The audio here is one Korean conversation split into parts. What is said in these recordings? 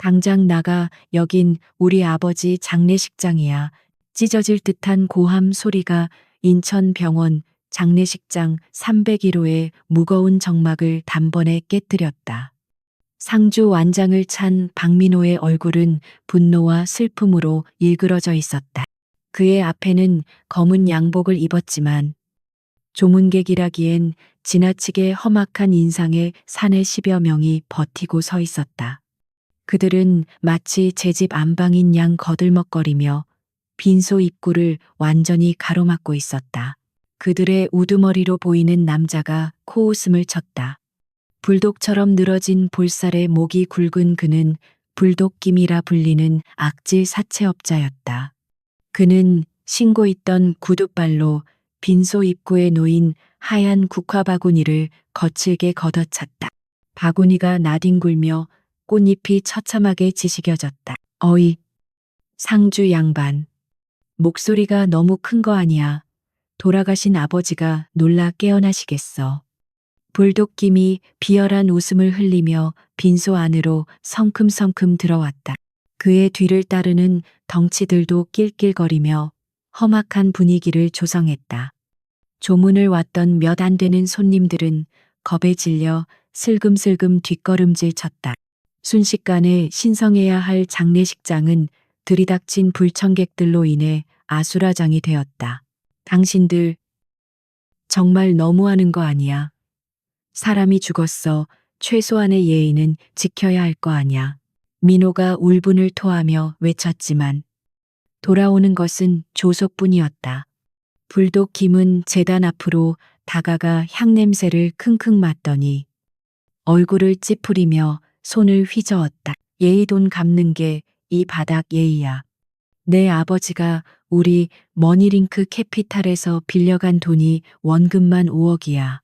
당장 나가. 여긴 우리 아버지 장례식장이야. 찢어질 듯한 고함 소리가 인천병원 장례식장 301호의 무거운 정막을 단번에 깨뜨렸다. 상주 완장을 찬 박민호의 얼굴은 분노와 슬픔으로 일그러져 있었다. 그의 앞에는 검은 양복을 입었지만 조문객이라기엔 지나치게 험악한 인상의 사내 10여 명이 버티고 서 있었다. 그들은 마치 제 집 안방인 양 거들먹거리며 빈소 입구를 완전히 가로막고 있었다. 그들의 우두머리로 보이는 남자가 코웃음을 쳤다. 불독처럼 늘어진 볼살에 목이 굵은 그는 불독김이라 불리는 악질 사채업자였다. 그는 신고 있던 구둣발로 빈소 입구에 놓인 하얀 국화 바구니를 거칠게 걷어찼다. 바구니가 나뒹굴며 꽃잎이 처참하게 지시겨졌다. 어이, 상주 양반. 목소리가 너무 큰 거 아니야. 돌아가신 아버지가 놀라 깨어나시겠어. 불독김이 비열한 웃음을 흘리며 빈소 안으로 성큼성큼 들어왔다. 그의 뒤를 따르는 덩치들도 낄낄거리며 험악한 분위기를 조성했다. 조문을 왔던 몇 안 되는 손님들은 겁에 질려 슬금슬금 뒷걸음질 쳤다. 순식간에 신성해야 할 장례식장은 들이닥친 불청객들로 인해 아수라장이 되었다. 당신들 정말 너무하는 거 아니야. 사람이 죽었어. 최소한의 예의는 지켜야 할 거 아냐. 민호가 울분을 토하며 외쳤지만 돌아오는 것은 조소뿐이었다. 불독 김은 제단 앞으로 다가가 향냄새를 킁킁 맡더니 얼굴을 찌푸리며 손을 휘저었다. 예의 돈 갚는 게 이 바닥 예의야. 내 아버지가 우리 머니링크 캐피탈에서 빌려간 돈이 원금만 5억이야.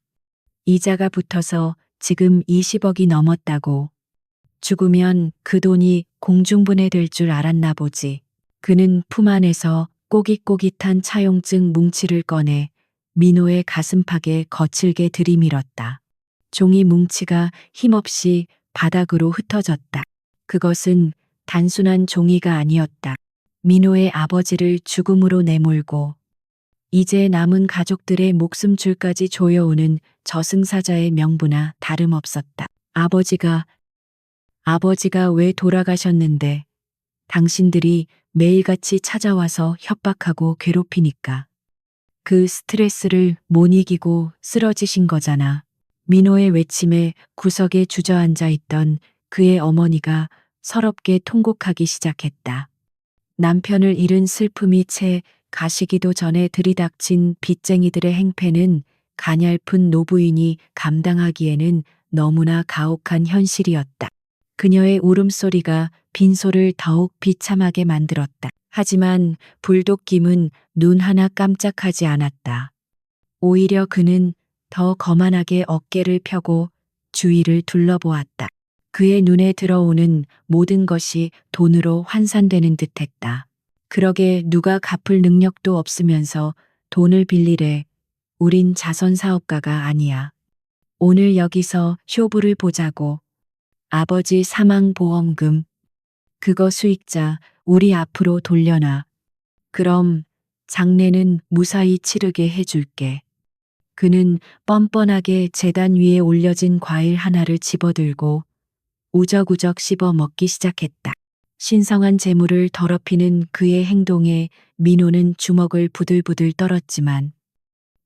이자가 붙어서 지금 20억이 넘었다고. 죽으면 그 돈이 공중분해될 줄 알았나 보지. 그는 품 안에서 꼬깃꼬깃한 차용증 뭉치를 꺼내 민호의 가슴팍에 거칠게 들이밀었다. 종이 뭉치가 힘없이 바닥으로 흩어졌다. 그것은 단순한 종이가 아니었다. 민호의 아버지를 죽음으로 내몰고 이제 남은 가족들의 목숨줄까지 조여오는 저승사자의 명부나 다름없었다. 아버지가 왜 돌아가셨는데 당신들이 매일같이 찾아와서 협박하고 괴롭히니까. 그 스트레스를 못 이기고 쓰러지신 거잖아. 민호의 외침에 구석에 주저앉아 있던 그의 어머니가 서럽게 통곡하기 시작했다. 남편을 잃은 슬픔이 채 가시기도 전에 들이닥친 빚쟁이들의 행패는 가냘픈 노부인이 감당하기에는 너무나 가혹한 현실이었다. 그녀의 울음소리가 빈소를 더욱 비참하게 만들었다. 하지만 불독김은 눈 하나 깜짝하지 않았다. 오히려 그는 더 거만하게 어깨를 펴고 주위를 둘러보았다. 그의 눈에 들어오는 모든 것이 돈으로 환산되는 듯했다. 그러게 누가 갚을 능력도 없으면서 돈을 빌리래. 우린 자선사업가가 아니야. 오늘 여기서 쇼부를 보자고. 아버지 사망보험금. 그거 수익자 우리 앞으로 돌려놔. 그럼 장례는 무사히 치르게 해줄게. 그는 뻔뻔하게 제단 위에 올려진 과일 하나를 집어들고 우적우적 씹어 먹기 시작했다. 신성한 재물을 더럽히는 그의 행동에 민호는 주먹을 부들부들 떨었지만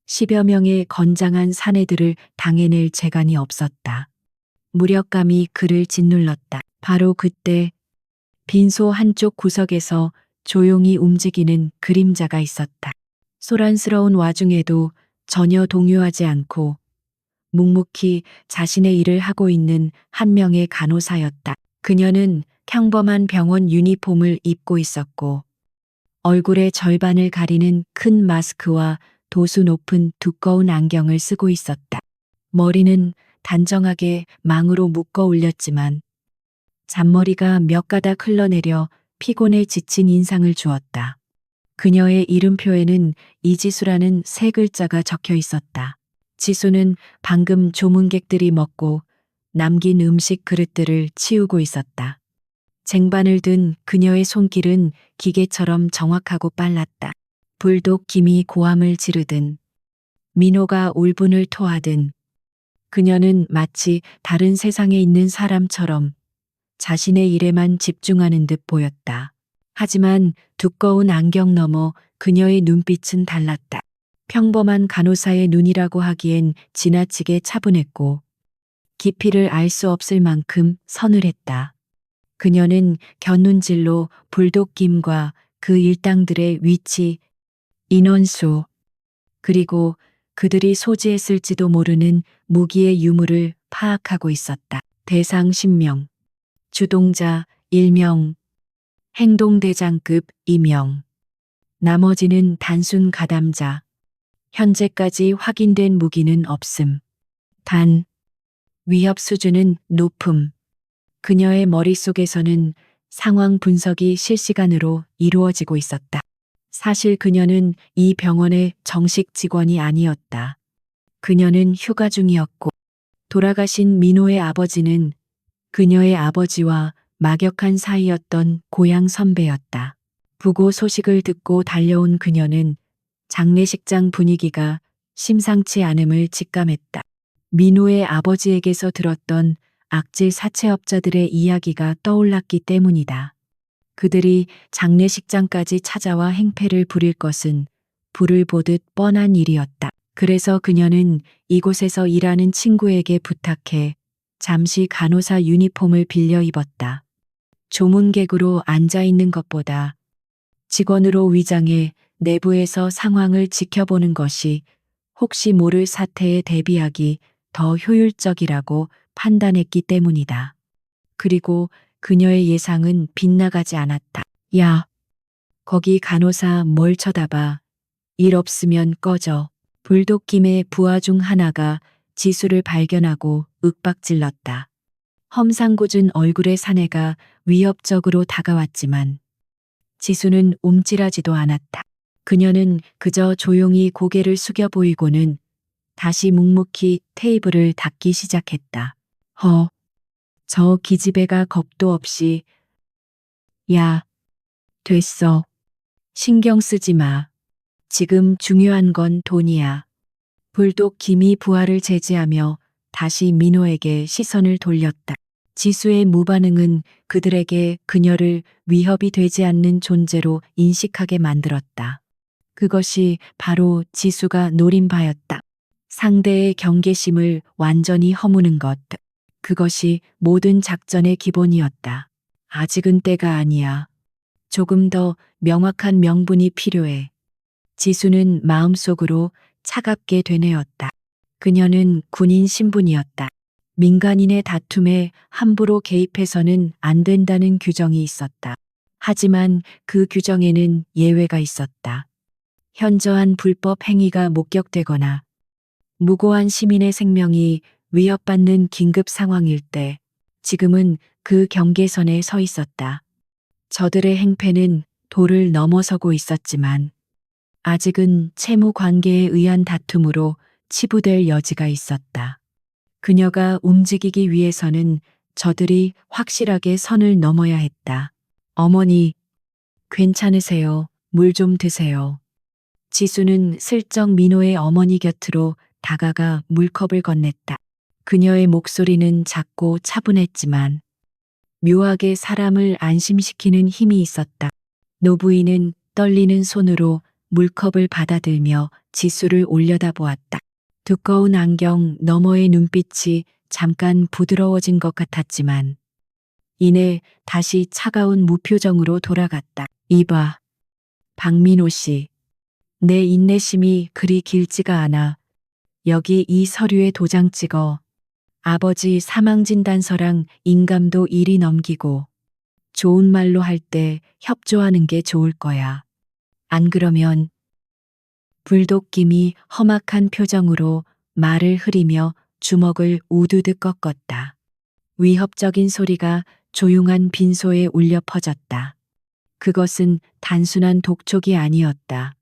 10여 명의 건장한 사내들을 당해낼 재간이 없었다. 무력감이 그를 짓눌렀다. 바로 그때 빈소 한쪽 구석에서 조용히 움직이는 그림자가 있었다. 소란스러운 와중에도 전혀 동요하지 않고 묵묵히 자신의 일을 하고 있는 한 명의 간호사였다. 그녀는 평범한 병원 유니폼을 입고 있었고 얼굴의 절반을 가리는 큰 마스크와 도수 높은 두꺼운 안경을 쓰고 있었다. 머리는 단정하게 망으로 묶어 올렸지만 잔머리가 몇 가닥 흘러내려 피곤에 지친 인상을 주었다. 그녀의 이름표에는 이지수라는 세 글자가 적혀 있었다. 지수는 방금 조문객들이 먹고 남긴 음식 그릇들을 치우고 있었다. 쟁반을 든 그녀의 손길은 기계처럼 정확하고 빨랐다. 불독 김이 고함을 지르든 민호가 울분을 토하든 그녀는 마치 다른 세상에 있는 사람처럼 자신의 일에만 집중하는 듯 보였다. 하지만 두꺼운 안경 너머 그녀의 눈빛은 달랐다. 평범한 간호사의 눈이라고 하기엔 지나치게 차분했고 깊이를 알 수 없을 만큼 서늘했다. 그녀는 곁눈질로 불독김과 그 일당들의 위치, 인원수, 그리고 그들이 소지했을지도 모르는 무기의 유무를 파악하고 있었다. 대상 10명, 주동자 1명, 행동대장급 2명, 나머지는 단순 가담자. 현재까지 확인된 무기는 없음. 단, 위협 수준은 높음. 그녀의 머릿속에서는 상황 분석이 실시간으로 이루어지고 있었다. 사실 그녀는 이 병원의 정식 직원이 아니었다. 그녀는 휴가 중이었고 돌아가신 민호의 아버지는 그녀의 아버지와 막역한 사이였던 고향 선배였다. 부고 소식을 듣고 달려온 그녀는 장례식장 분위기가 심상치 않음을 직감했다. 민호의 아버지에게서 들었던 악질 사채업자들의 이야기가 떠올랐기 때문이다. 그들이 장례식장까지 찾아와 행패를 부릴 것은 불을 보듯 뻔한 일이었다. 그래서 그녀는 이곳에서 일하는 친구에게 부탁해 잠시 간호사 유니폼을 빌려 입었다. 조문객으로 앉아 있는 것보다 직원으로 위장해 내부에서 상황을 지켜보는 것이 혹시 모를 사태에 대비하기 더 효율적이라고 판단했기 때문이다. 그리고 그녀의 예상은 빗나가지 않았다. 야, 거기 간호사 뭘 쳐다봐. 일 없으면 꺼져. 불독김의 부하 중 하나가 지수를 발견하고 윽박질렀다. 험상궂은 얼굴의 사내가 위협적으로 다가왔지만 지수는 움찔하지도 않았다. 그녀는 그저 조용히 고개를 숙여 보이고는 다시 묵묵히 테이블을 닦기 시작했다. 저 기집애가 겁도 없이 야, 됐어. 신경 쓰지 마. 지금 중요한 건 돈이야. 불독 김이 부하를 제지하며 다시 민호에게 시선을 돌렸다. 지수의 무반응은 그들에게 그녀를 위협이 되지 않는 존재로 인식하게 만들었다. 그것이 바로 지수가 노린 바였다. 상대의 경계심을 완전히 허무는 것. 그것이 모든 작전의 기본이었다. 아직은 때가 아니야. 조금 더 명확한 명분이 필요해. 지수는 마음속으로 차갑게 되뇌었다. 그녀는 군인 신분이었다. 민간인의 다툼에 함부로 개입해서는 안 된다는 규정이 있었다. 하지만 그 규정에는 예외가 있었다. 현저한 불법 행위가 목격되거나 무고한 시민의 생명이 위협받는 긴급 상황일 때 지금은 그 경계선에 서 있었다. 저들의 행패는 도를 넘어서고 있었지만 아직은 채무 관계에 의한 다툼으로 치부될 여지가 있었다. 그녀가 움직이기 위해서는 저들이 확실하게 선을 넘어야 했다. 어머니, 괜찮으세요? 물 좀 드세요. 지수는 슬쩍 민호의 어머니 곁으로 다가가 물컵을 건넸다. 그녀의 목소리는 작고 차분했지만 묘하게 사람을 안심시키는 힘이 있었다. 노부인은 떨리는 손으로 물컵을 받아들며 지수를 올려다보았다. 두꺼운 안경 너머의 눈빛이 잠깐 부드러워진 것 같았지만 이내 다시 차가운 무표정으로 돌아갔다. 이봐, 박민호 씨. 내 인내심이 그리 길지가 않아. 여기 이 서류에 도장 찍어. 아버지 사망진단서랑 인감도 이리 넘기고 좋은 말로 할 때 협조하는 게 좋을 거야. 안 그러면 불독김이 험악한 표정으로 말을 흐리며 주먹을 우두둑 꺾었다. 위협적인 소리가 조용한 빈소에 울려 퍼졌다. 그것은 단순한 독촉이 아니었다.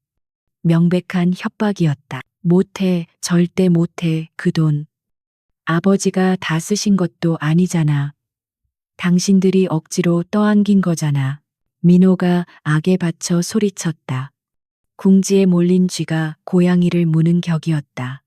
명백한 협박이었다. 못해, 절대 못해, 그 돈. 아버지가 다 쓰신 것도 아니잖아. 당신들이 억지로 떠안긴 거잖아. 민호가 악에 받쳐 소리쳤다. 궁지에 몰린 쥐가 고양이를 무는 격이었다.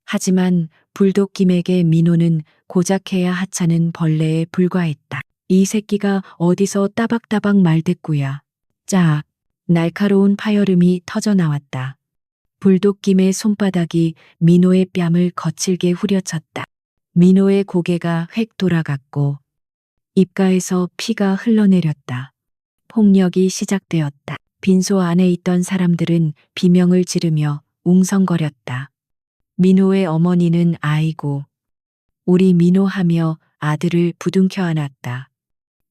하지만 불독김에게 민호는 고작 해야 하찮은 벌레에 불과했다. 이 새끼가 어디서 따박따박 말대꾸야. 짝! 날카로운 파열음이 터져 나왔다. 불독김의 손바닥이 민호의 뺨을 거칠게 후려쳤다. 민호의 고개가 획 돌아갔고 입가에서 피가 흘러내렸다. 폭력이 시작되었다. 빈소 안에 있던 사람들은 비명을 지르며 웅성거렸다. 민호의 어머니는 아이고, 우리 민호 하며 아들을 부둥켜 안았다.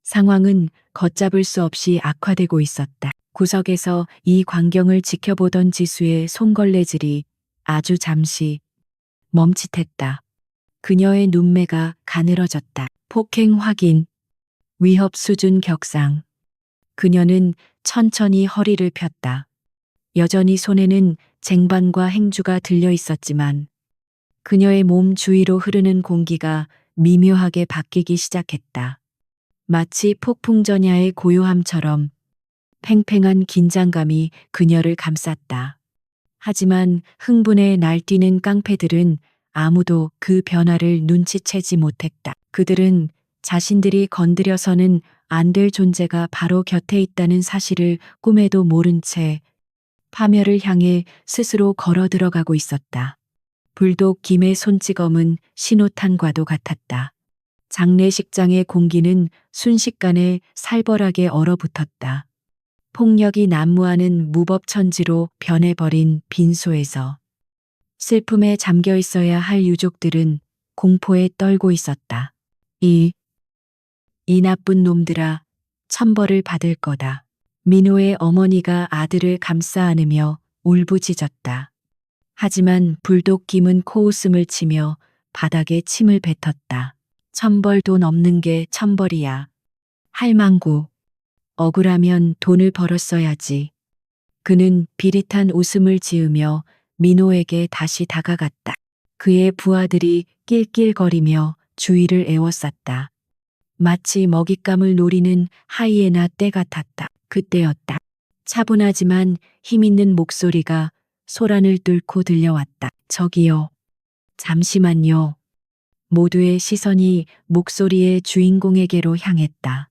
상황은 걷잡을 수 없이 악화되고 있었다. 구석에서 이 광경을 지켜보던 지수의 손걸레질이 아주 잠시 멈칫했다. 그녀의 눈매가 가늘어졌다. 폭행 확인, 위협 수준 격상. 그녀는 천천히 허리를 폈다. 여전히 손에는 쟁반과 행주가 들려 있었지만 그녀의 몸 주위로 흐르는 공기가 미묘하게 바뀌기 시작했다. 마치 폭풍전야의 고요함처럼 팽팽한 긴장감이 그녀를 감쌌다. 하지만 흥분에 날뛰는 깡패들은 아무도 그 변화를 눈치채지 못했다. 그들은 자신들이 건드려서는 안 될 존재가 바로 곁에 있다는 사실을 꿈에도 모른 채 파멸을 향해 스스로 걸어 들어가고 있었다. 불독 김의 손찌검은 신호탄과도 같았다. 장례식장의 공기는 순식간에 살벌하게 얼어붙었다. 폭력이 난무하는 무법천지로 변해버린 빈소에서 슬픔에 잠겨 있어야 할 유족들은 공포에 떨고 있었다. 이 나쁜 놈들아, 천벌을 받을 거다. 민호의 어머니가 아들을 감싸 안으며 울부짖었다. 하지만 불독 김은 코웃음을 치며 바닥에 침을 뱉었다. 천벌 돈 없는 게 천벌이야. 할망구. 억울하면 돈을 벌었어야지. 그는 비릿한 웃음을 지으며 민호에게 다시 다가갔다. 그의 부하들이 낄낄거리며 주위를 에워쌌다. 마치 먹잇감을 노리는 하이에나 떼 같았다. 그때였다. 차분하지만 힘있는 목소리가 소란을 뚫고 들려왔다. 저기요. 잠시만요. 모두의 시선이 목소리의 주인공에게로 향했다.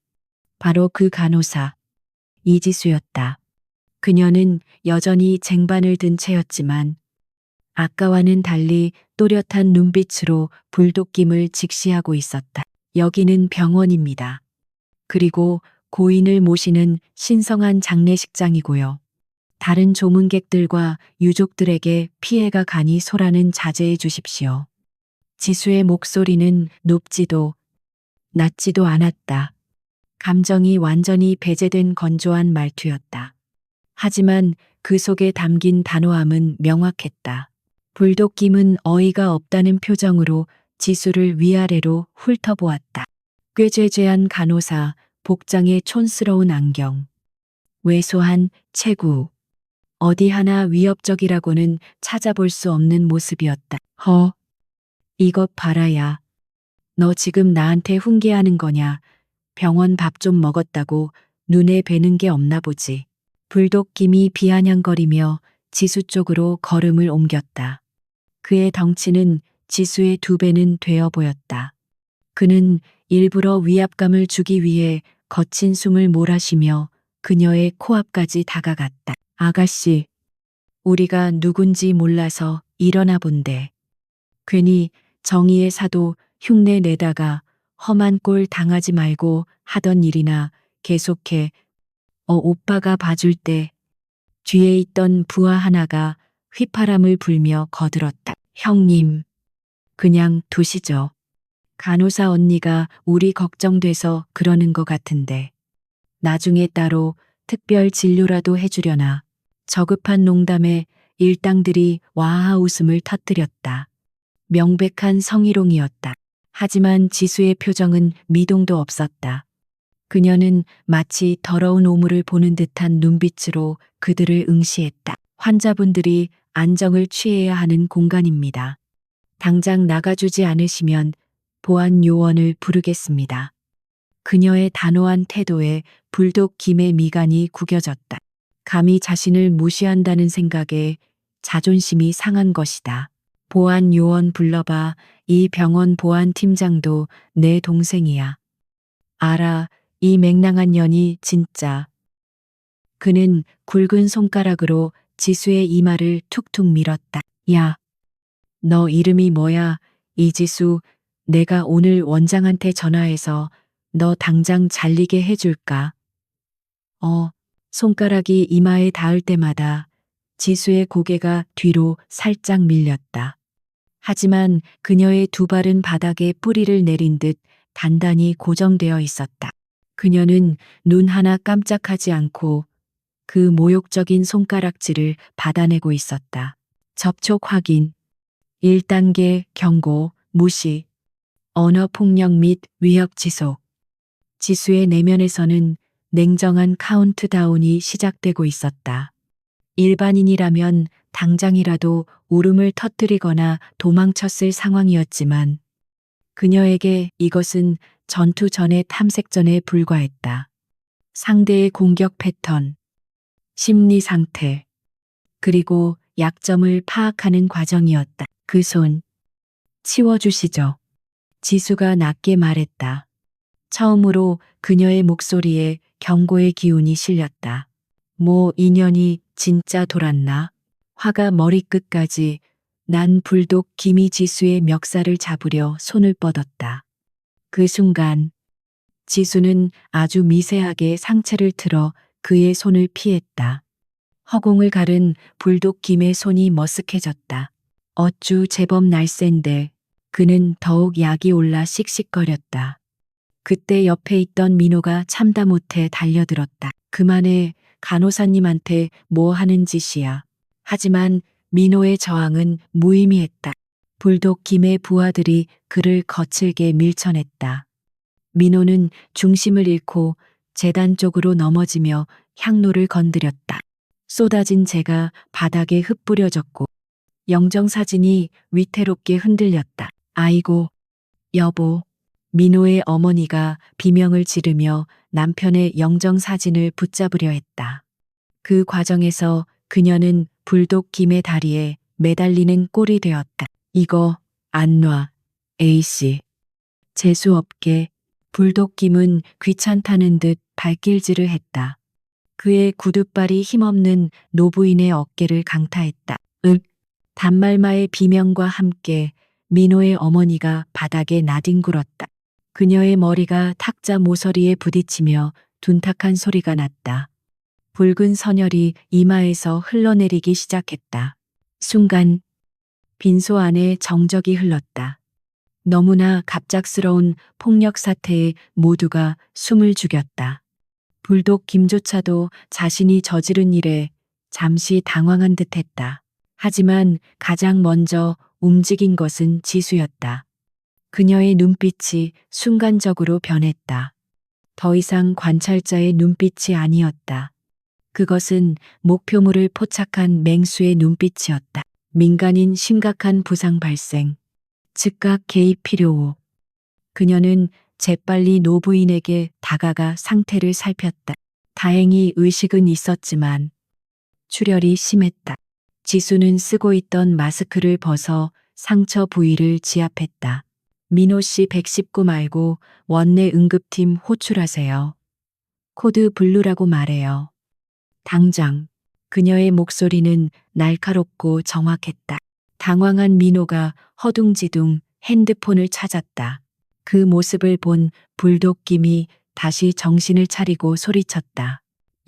바로 그 간호사, 이지수였다. 그녀는 여전히 쟁반을 든 채였지만 아까와는 달리 또렷한 눈빛으로 불독김을 직시하고 있었다. 여기는 병원입니다. 그리고 고인을 모시는 신성한 장례식장이고요. 다른 조문객들과 유족들에게 피해가 가니 소란은 자제해 주십시오. 지수의 목소리는 높지도 낮지도 않았다. 감정이 완전히 배제된 건조한 말투였다. 하지만 그 속에 담긴 단호함은 명확했다. 불독김은 어이가 없다는 표정으로 지수를 위아래로 훑어보았다. 꾀죄죄한 간호사, 복장에 촌스러운 안경, 왜소한 체구. 어디 하나 위협적이라고는 찾아볼 수 없는 모습이었다. 이것 봐라야. 너 지금 나한테 훈계하는 거냐? 병원 밥 좀 먹었다고 눈에 뵈는 게 없나 보지. 불독김이 비아냥거리며 지수 쪽으로 걸음을 옮겼다. 그의 덩치는 지수의 2배는 되어 보였다. 그는 일부러 위압감을 주기 위해 거친 숨을 몰아쉬며 그녀의 코앞까지 다가갔다. 아가씨, 우리가 누군지 몰라서 일어나 본데. 괜히 정의의 사도 흉내 내다가 험한 꼴 당하지 말고 하던 일이나 계속해. 오빠가 봐줄 때. 뒤에 있던 부하 하나가 휘파람을 불며 거들었다. 형님, 그냥 두시죠. 간호사 언니가 우리 걱정돼서 그러는 것 같은데. 나중에 따로 특별 진료라도 해주려나. 저급한 농담에 일당들이 와하 웃음을 터뜨렸다. 명백한 성희롱이었다. 하지만 지수의 표정은 미동도 없었다. 그녀는 마치 더러운 오물을 보는 듯한 눈빛으로 그들을 응시했다. 환자분들이 안정을 취해야 하는 공간입니다. 당장 나가주지 않으시면 보안 요원을 부르겠습니다. 그녀의 단호한 태도에 불독 김의 미간이 구겨졌다. 감히 자신을 무시한다는 생각에 자존심이 상한 것이다. 보안 요원 불러봐. 이 병원 보안 팀장도 내 동생이야. 알아, 이 맹랑한 년이 진짜. 그는 굵은 손가락으로 지수의 이마를 툭툭 밀었다. 야, 너 이름이 뭐야? 이지수, 내가 오늘 원장한테 전화해서 너 당장 잘리게 해줄까? 손가락이 이마에 닿을 때마다 지수의 고개가 뒤로 살짝 밀렸다. 하지만 그녀의 두 발은 바닥에 뿌리를 내린 듯 단단히 고정되어 있었다. 그녀는 눈 하나 깜짝하지 않고 그 모욕적인 손가락질을 받아내고 있었다. 접촉 확인, 1단계 경고, 무시, 언어 폭력 및 위협 지속. 지수의 내면에서는 냉정한 카운트다운이 시작되고 있었다. 일반인이라면 당장이라도 울음을 터뜨리거나 도망쳤을 상황이었지만 그녀에게 이것은 전투 전의 탐색전에 불과했다. 상대의 공격 패턴, 심리 상태, 그리고 약점을 파악하는 과정이었다. 그 손, 치워주시죠. 지수가 낮게 말했다. 처음으로 그녀의 목소리에 경고의 기운이 실렸다. 뭐 인연이 진짜 돌았나? 화가 머리끝까지 난 불독 김이 지수의 멱살을 잡으려 손을 뻗었다. 그 순간 지수는 아주 미세하게 상체를 틀어 그의 손을 피했다. 허공을 가른 불독 김의 손이 머쓱해졌다. 어쭈 제법 날쌘데 그는 더욱 약이 올라 씩씩거렸다. 그때 옆에 있던 민호가 참다 못해 달려들었다. 그만해, 간호사님한테 뭐 하는 짓이야. 하지만 민호의 저항은 무의미했다. 불독 김의 부하들이 그를 거칠게 밀쳐냈다. 민호는 중심을 잃고 재단 쪽으로 넘어지며 향로를 건드렸다. 쏟아진 재가 바닥에 흩뿌려졌고 영정사진이 위태롭게 흔들렸다. 아이고, 여보. 민호의 어머니가 비명을 지르며 남편의 영정사진을 붙잡으려 했다. 그 과정에서 그녀는 불독 김의 다리에 매달리는 꼴이 되었다. 이거 안 놔, A씨. 재수없게 불독 김은 귀찮다는 듯 발길질을 했다. 그의 구둣발이 힘없는 노부인의 어깨를 강타했다. 단말마의 비명과 함께 민호의 어머니가 바닥에 나뒹굴었다. 그녀의 머리가 탁자 모서리에 부딪히며 둔탁한 소리가 났다. 붉은 선혈이 이마에서 흘러내리기 시작했다. 순간 빈소 안에 정적이 흘렀다. 너무나 갑작스러운 폭력 사태에 모두가 숨을 죽였다. 불독 김조차도 자신이 저지른 일에 잠시 당황한 듯했다. 하지만 가장 먼저 움직인 것은 지수였다. 그녀의 눈빛이 순간적으로 변했다. 더 이상 관찰자의 눈빛이 아니었다. 그것은 목표물을 포착한 맹수의 눈빛이었다. 민간인 심각한 부상 발생. 즉각 개입 필요. 그녀는 재빨리 노부인에게 다가가 상태를 살폈다. 다행히 의식은 있었지만 출혈이 심했다. 지수는 쓰고 있던 마스크를 벗어 상처 부위를 지압했다. 민호 씨 119 말고 원내 응급팀 호출하세요. 코드 블루라고 말해요. 당장. 그녀의 목소리는 날카롭고 정확했다. 당황한 민호가 허둥지둥 핸드폰을 찾았다. 그 모습을 본 불독 김이 다시 정신을 차리고 소리쳤다.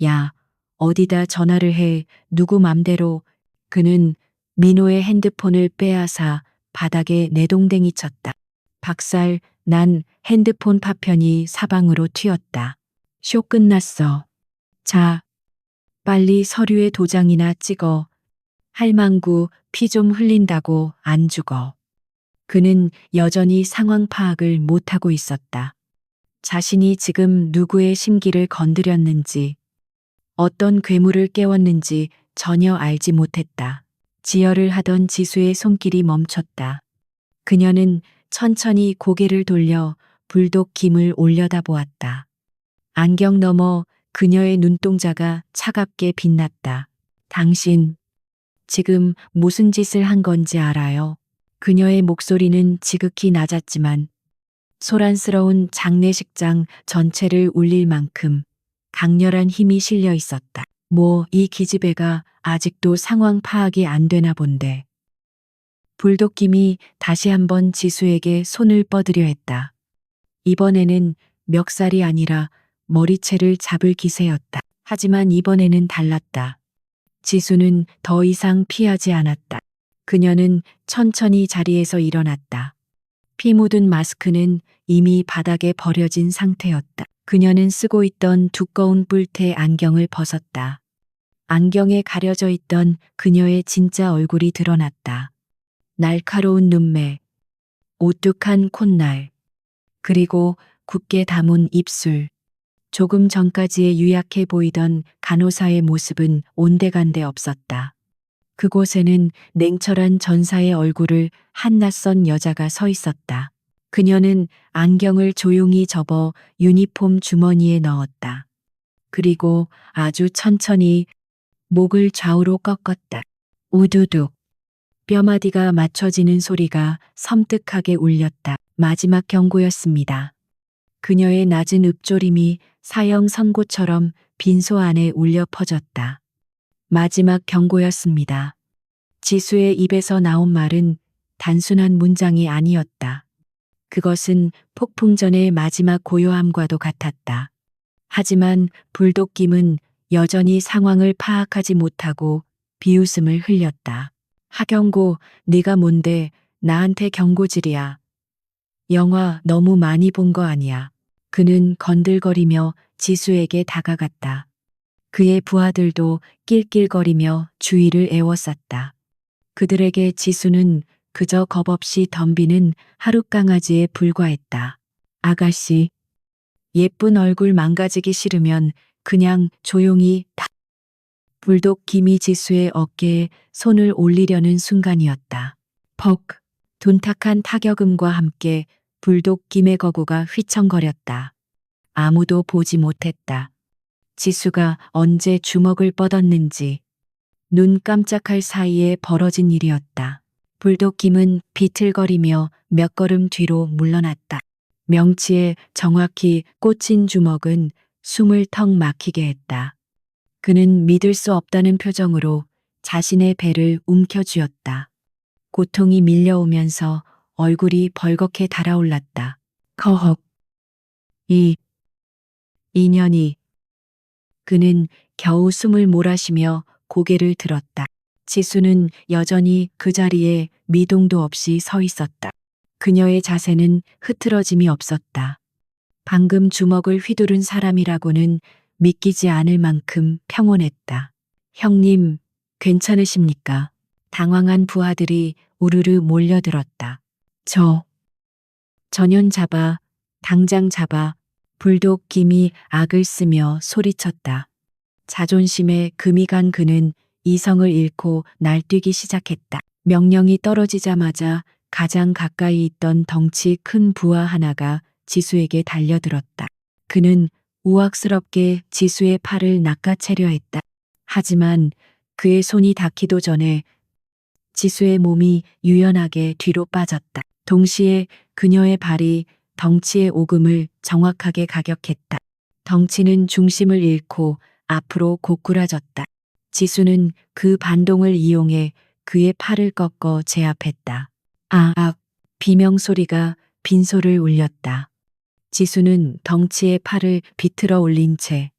야, 어디다 전화를 해, 누구 맘대로. 그는 민호의 핸드폰을 빼앗아 바닥에 내동댕이 쳤다. 박살 난 핸드폰 파편이 사방으로 튀었다. 쇼 끝났어. 자, 빨리 서류에 도장이나 찍어. 할망구 피 좀 흘린다고 안 죽어. 그는 여전히 상황 파악을 못하고 있었다. 자신이 지금 누구의 심기를 건드렸는지, 어떤 괴물을 깨웠는지 전혀 알지 못했다. 지혈을 하던 지수의 손길이 멈췄다. 그녀는 천천히 고개를 돌려 불독 김을 올려다보았다. 안경 너머 그녀의 눈동자가 차갑게 빛났다. 당신, 지금 무슨 짓을 한 건지 알아요? 그녀의 목소리는 지극히 낮았지만 소란스러운 장례식장 전체를 울릴 만큼 강렬한 힘이 실려 있었다. 이 기집애가 아직도 상황 파악이 안 되나 본데. 불독김이 다시 한번 지수에게 손을 뻗으려 했다. 이번에는 멱살이 아니라 머리채를 잡을 기세였다. 하지만 이번에는 달랐다. 지수는 더 이상 피하지 않았다. 그녀는 천천히 자리에서 일어났다. 피 묻은 마스크는 이미 바닥에 버려진 상태였다. 그녀는 쓰고 있던 두꺼운 뿔테 안경을 벗었다. 안경에 가려져 있던 그녀의 진짜 얼굴이 드러났다. 날카로운 눈매, 오뚝한 콧날, 그리고 굳게 담은 입술. 조금 전까지의 유약해 보이던 간호사의 모습은 온데간데 없었다. 그곳에는 냉철한 전사의 얼굴을 한 낯선 여자가 서 있었다. 그녀는 안경을 조용히 접어 유니폼 주머니에 넣었다. 그리고 아주 천천히 목을 좌우로 꺾었다. 우두둑. 뼈마디가 맞춰지는 소리가 섬뜩하게 울렸다. 마지막 경고였습니다. 그녀의 낮은 읍조림이 사형 선고처럼 빈소 안에 울려 퍼졌다. 마지막 경고였습니다. 지수의 입에서 나온 말은 단순한 문장이 아니었다. 그것은 폭풍 전의 마지막 고요함과도 같았다. 하지만 불독김은 여전히 상황을 파악하지 못하고 비웃음을 흘렸다. 하경고, 네가 뭔데 나한테 경고질이야. 영화 너무 많이 본 거 아니야. 그는 건들거리며 지수에게 다가갔다. 그의 부하들도 낄낄거리며 주위를 에워쌌다. 그들에게 지수는 그저 겁없이 덤비는 하룻강아지에 불과했다. 아가씨, 예쁜 얼굴 망가지기 싫으면 그냥 조용히 다. 불독 김이 지수의 어깨에 손을 올리려는 순간이었다. 퍽, 둔탁한 타격음과 함께 불독 김의 거구가 휘청거렸다. 아무도 보지 못했다. 지수가 언제 주먹을 뻗었는지 눈 깜짝할 사이에 벌어진 일이었다. 불독 김은 비틀거리며 몇 걸음 뒤로 물러났다. 명치에 정확히 꽂힌 주먹은 숨을 턱 막히게 했다. 그는 믿을 수 없다는 표정으로 자신의 배를 움켜쥐었다. 고통이 밀려오면서 얼굴이 벌겋게 달아올랐다. 커헉. 이 인연이. 그는 겨우 숨을 몰아쉬며 고개를 들었다. 지수는 여전히 그 자리에 미동도 없이 서 있었다. 그녀의 자세는 흐트러짐이 없었다. 방금 주먹을 휘두른 사람이라고는 믿기지 않을 만큼 평온했다. 형님, 괜찮으십니까? 당황한 부하들이 우르르 몰려들었다. 전연 잡아, 당장 잡아. 불독 김이 악을 쓰며 소리쳤다. 자존심에 금이 간 그는 이성을 잃고 날뛰기 시작했다. 명령이 떨어지자마자 가장 가까이 있던 덩치 큰 부하 하나가 지수에게 달려들었다. 그는 우악스럽게 지수의 팔을 낚아채려 했다. 하지만 그의 손이 닿기도 전에 지수의 몸이 유연하게 뒤로 빠졌다. 동시에 그녀의 발이 덩치의 오금을 정확하게 가격했다. 덩치는 중심을 잃고 앞으로 고꾸라졌다. 지수는 그 반동을 이용해 그의 팔을 꺾어 제압했다. 비명소리가 빈소를 울렸다. 지수는 덩치의 팔을 비틀어 올린 채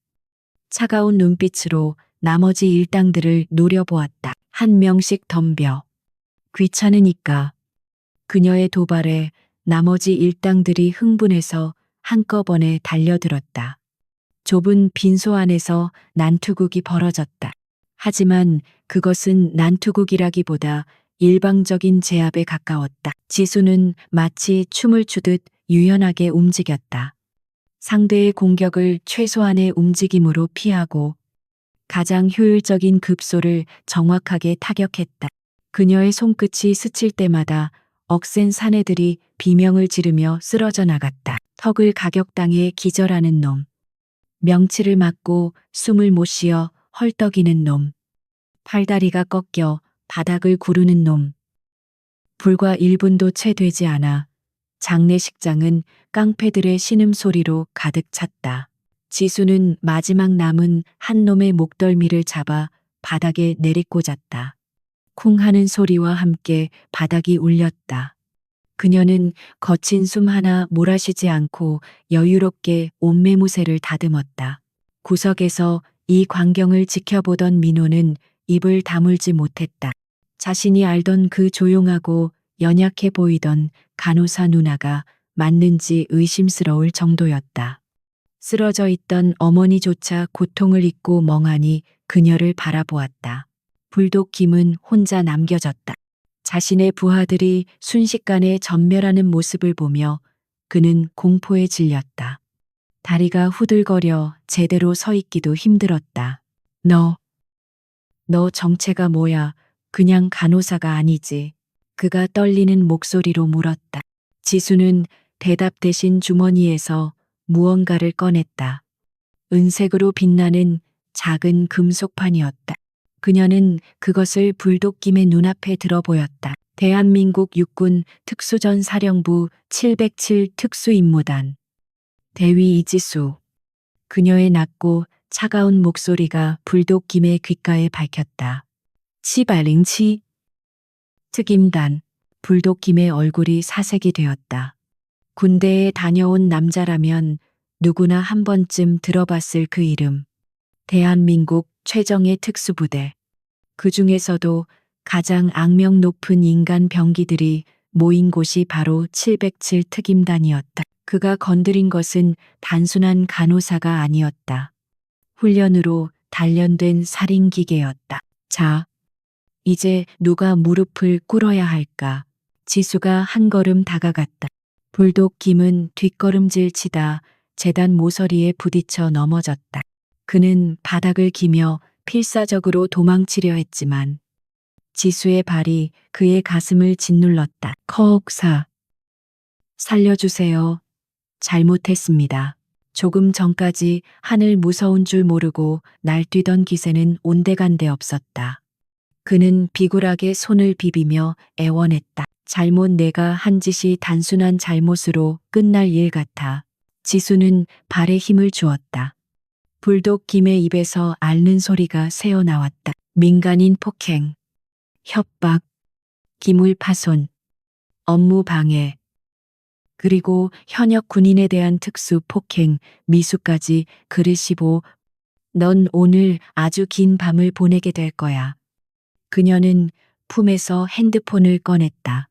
차가운 눈빛으로 나머지 일당들을 노려보았다. 한 명씩 덤벼. 귀찮으니까. 그녀의 도발에 나머지 일당들이 흥분해서 한꺼번에 달려들었다. 좁은 빈소 안에서 난투극이 벌어졌다. 하지만 그것은 난투극이라기보다 일방적인 제압에 가까웠다. 지수는 마치 춤을 추듯 유연하게 움직였다. 상대의 공격을 최소한의 움직임으로 피하고 가장 효율적인 급소를 정확하게 타격했다. 그녀의 손끝이 스칠 때마다 억센 사내들이 비명을 지르며 쓰러져 나갔다. 턱을 가격당해 기절하는 놈. 명치를 맞고 숨을 못 쉬어 헐떡이는 놈. 팔다리가 꺾여 바닥을 구르는 놈. 불과 1분도 채 되지 않아 장례식장은 깡패들의 신음소리로 가득 찼다. 지수는 마지막 남은 한 놈의 목덜미를 잡아 바닥에 내리꽂았다. 쿵 하는 소리와 함께 바닥이 울렸다. 그녀는 거친 숨 하나 몰아쉬지 않고 여유롭게 옷매무새를 다듬었다. 구석에서 이 광경을 지켜보던 민호는 입을 다물지 못했다. 자신이 알던 그 조용하고 연약해 보이던 간호사 누나가 맞는지 의심스러울 정도였다. 쓰러져 있던 어머니조차 고통을 잊고 멍하니 그녀를 바라보았다. 불독 김은 혼자 남겨졌다. 자신의 부하들이 순식간에 전멸하는 모습을 보며 그는 공포에 질렸다. 다리가 후들거려 제대로 서 있기도 힘들었다. 너 정체가 뭐야? 그냥 간호사가 아니지. 그가 떨리는 목소리로 물었다. 지수는 대답 대신 주머니에서 무언가를 꺼냈다. 은색으로 빛나는 작은 금속판이었다. 그녀는 그것을 불독김의 눈앞에 들어 보였다. 대한민국 육군 특수전 사령부 707 특수임무단. 대위 이지수. 그녀의 낮고 차가운 목소리가 불독김의 귓가에 밝혔다. 707 특임단. 불독김의 얼굴이 사색이 되었다. 군대에 다녀온 남자라면 누구나 한 번쯤 들어봤을 그 이름. 대한민국 최정예 특수부대. 그 중에서도 가장 악명 높은 인간 병기들이 모인 곳이 바로 707 특임단이었다. 그가 건드린 것은 단순한 간호사가 아니었다. 훈련으로 단련된 살인기계였다. 자, 이제 누가 무릎을 꿇어야 할까? 지수가 한 걸음 다가갔다. 불독 김은 뒷걸음질 치다 재단 모서리에 부딪혀 넘어졌다. 그는 바닥을 기며 필사적으로 도망치려 했지만 지수의 발이 그의 가슴을 짓눌렀다. 커옥사. 살려주세요. 잘못했습니다. 조금 전까지 하늘 무서운 줄 모르고 날뛰던 기세는 온데간데 없었다. 그는 비굴하게 손을 비비며 애원했다. 잘못 내가 한 짓이 단순한 잘못으로 끝날 일 같아. 지수는 발에 힘을 주었다. 불독 김의 입에서 앓는 소리가 새어나왔다. 민간인 폭행, 협박, 기물 파손, 업무 방해, 그리고 현역 군인에 대한 특수 폭행, 미수까지. 그르시보, 넌 오늘 아주 긴 밤을 보내게 될 거야. 그녀는 품에서 핸드폰을 꺼냈다.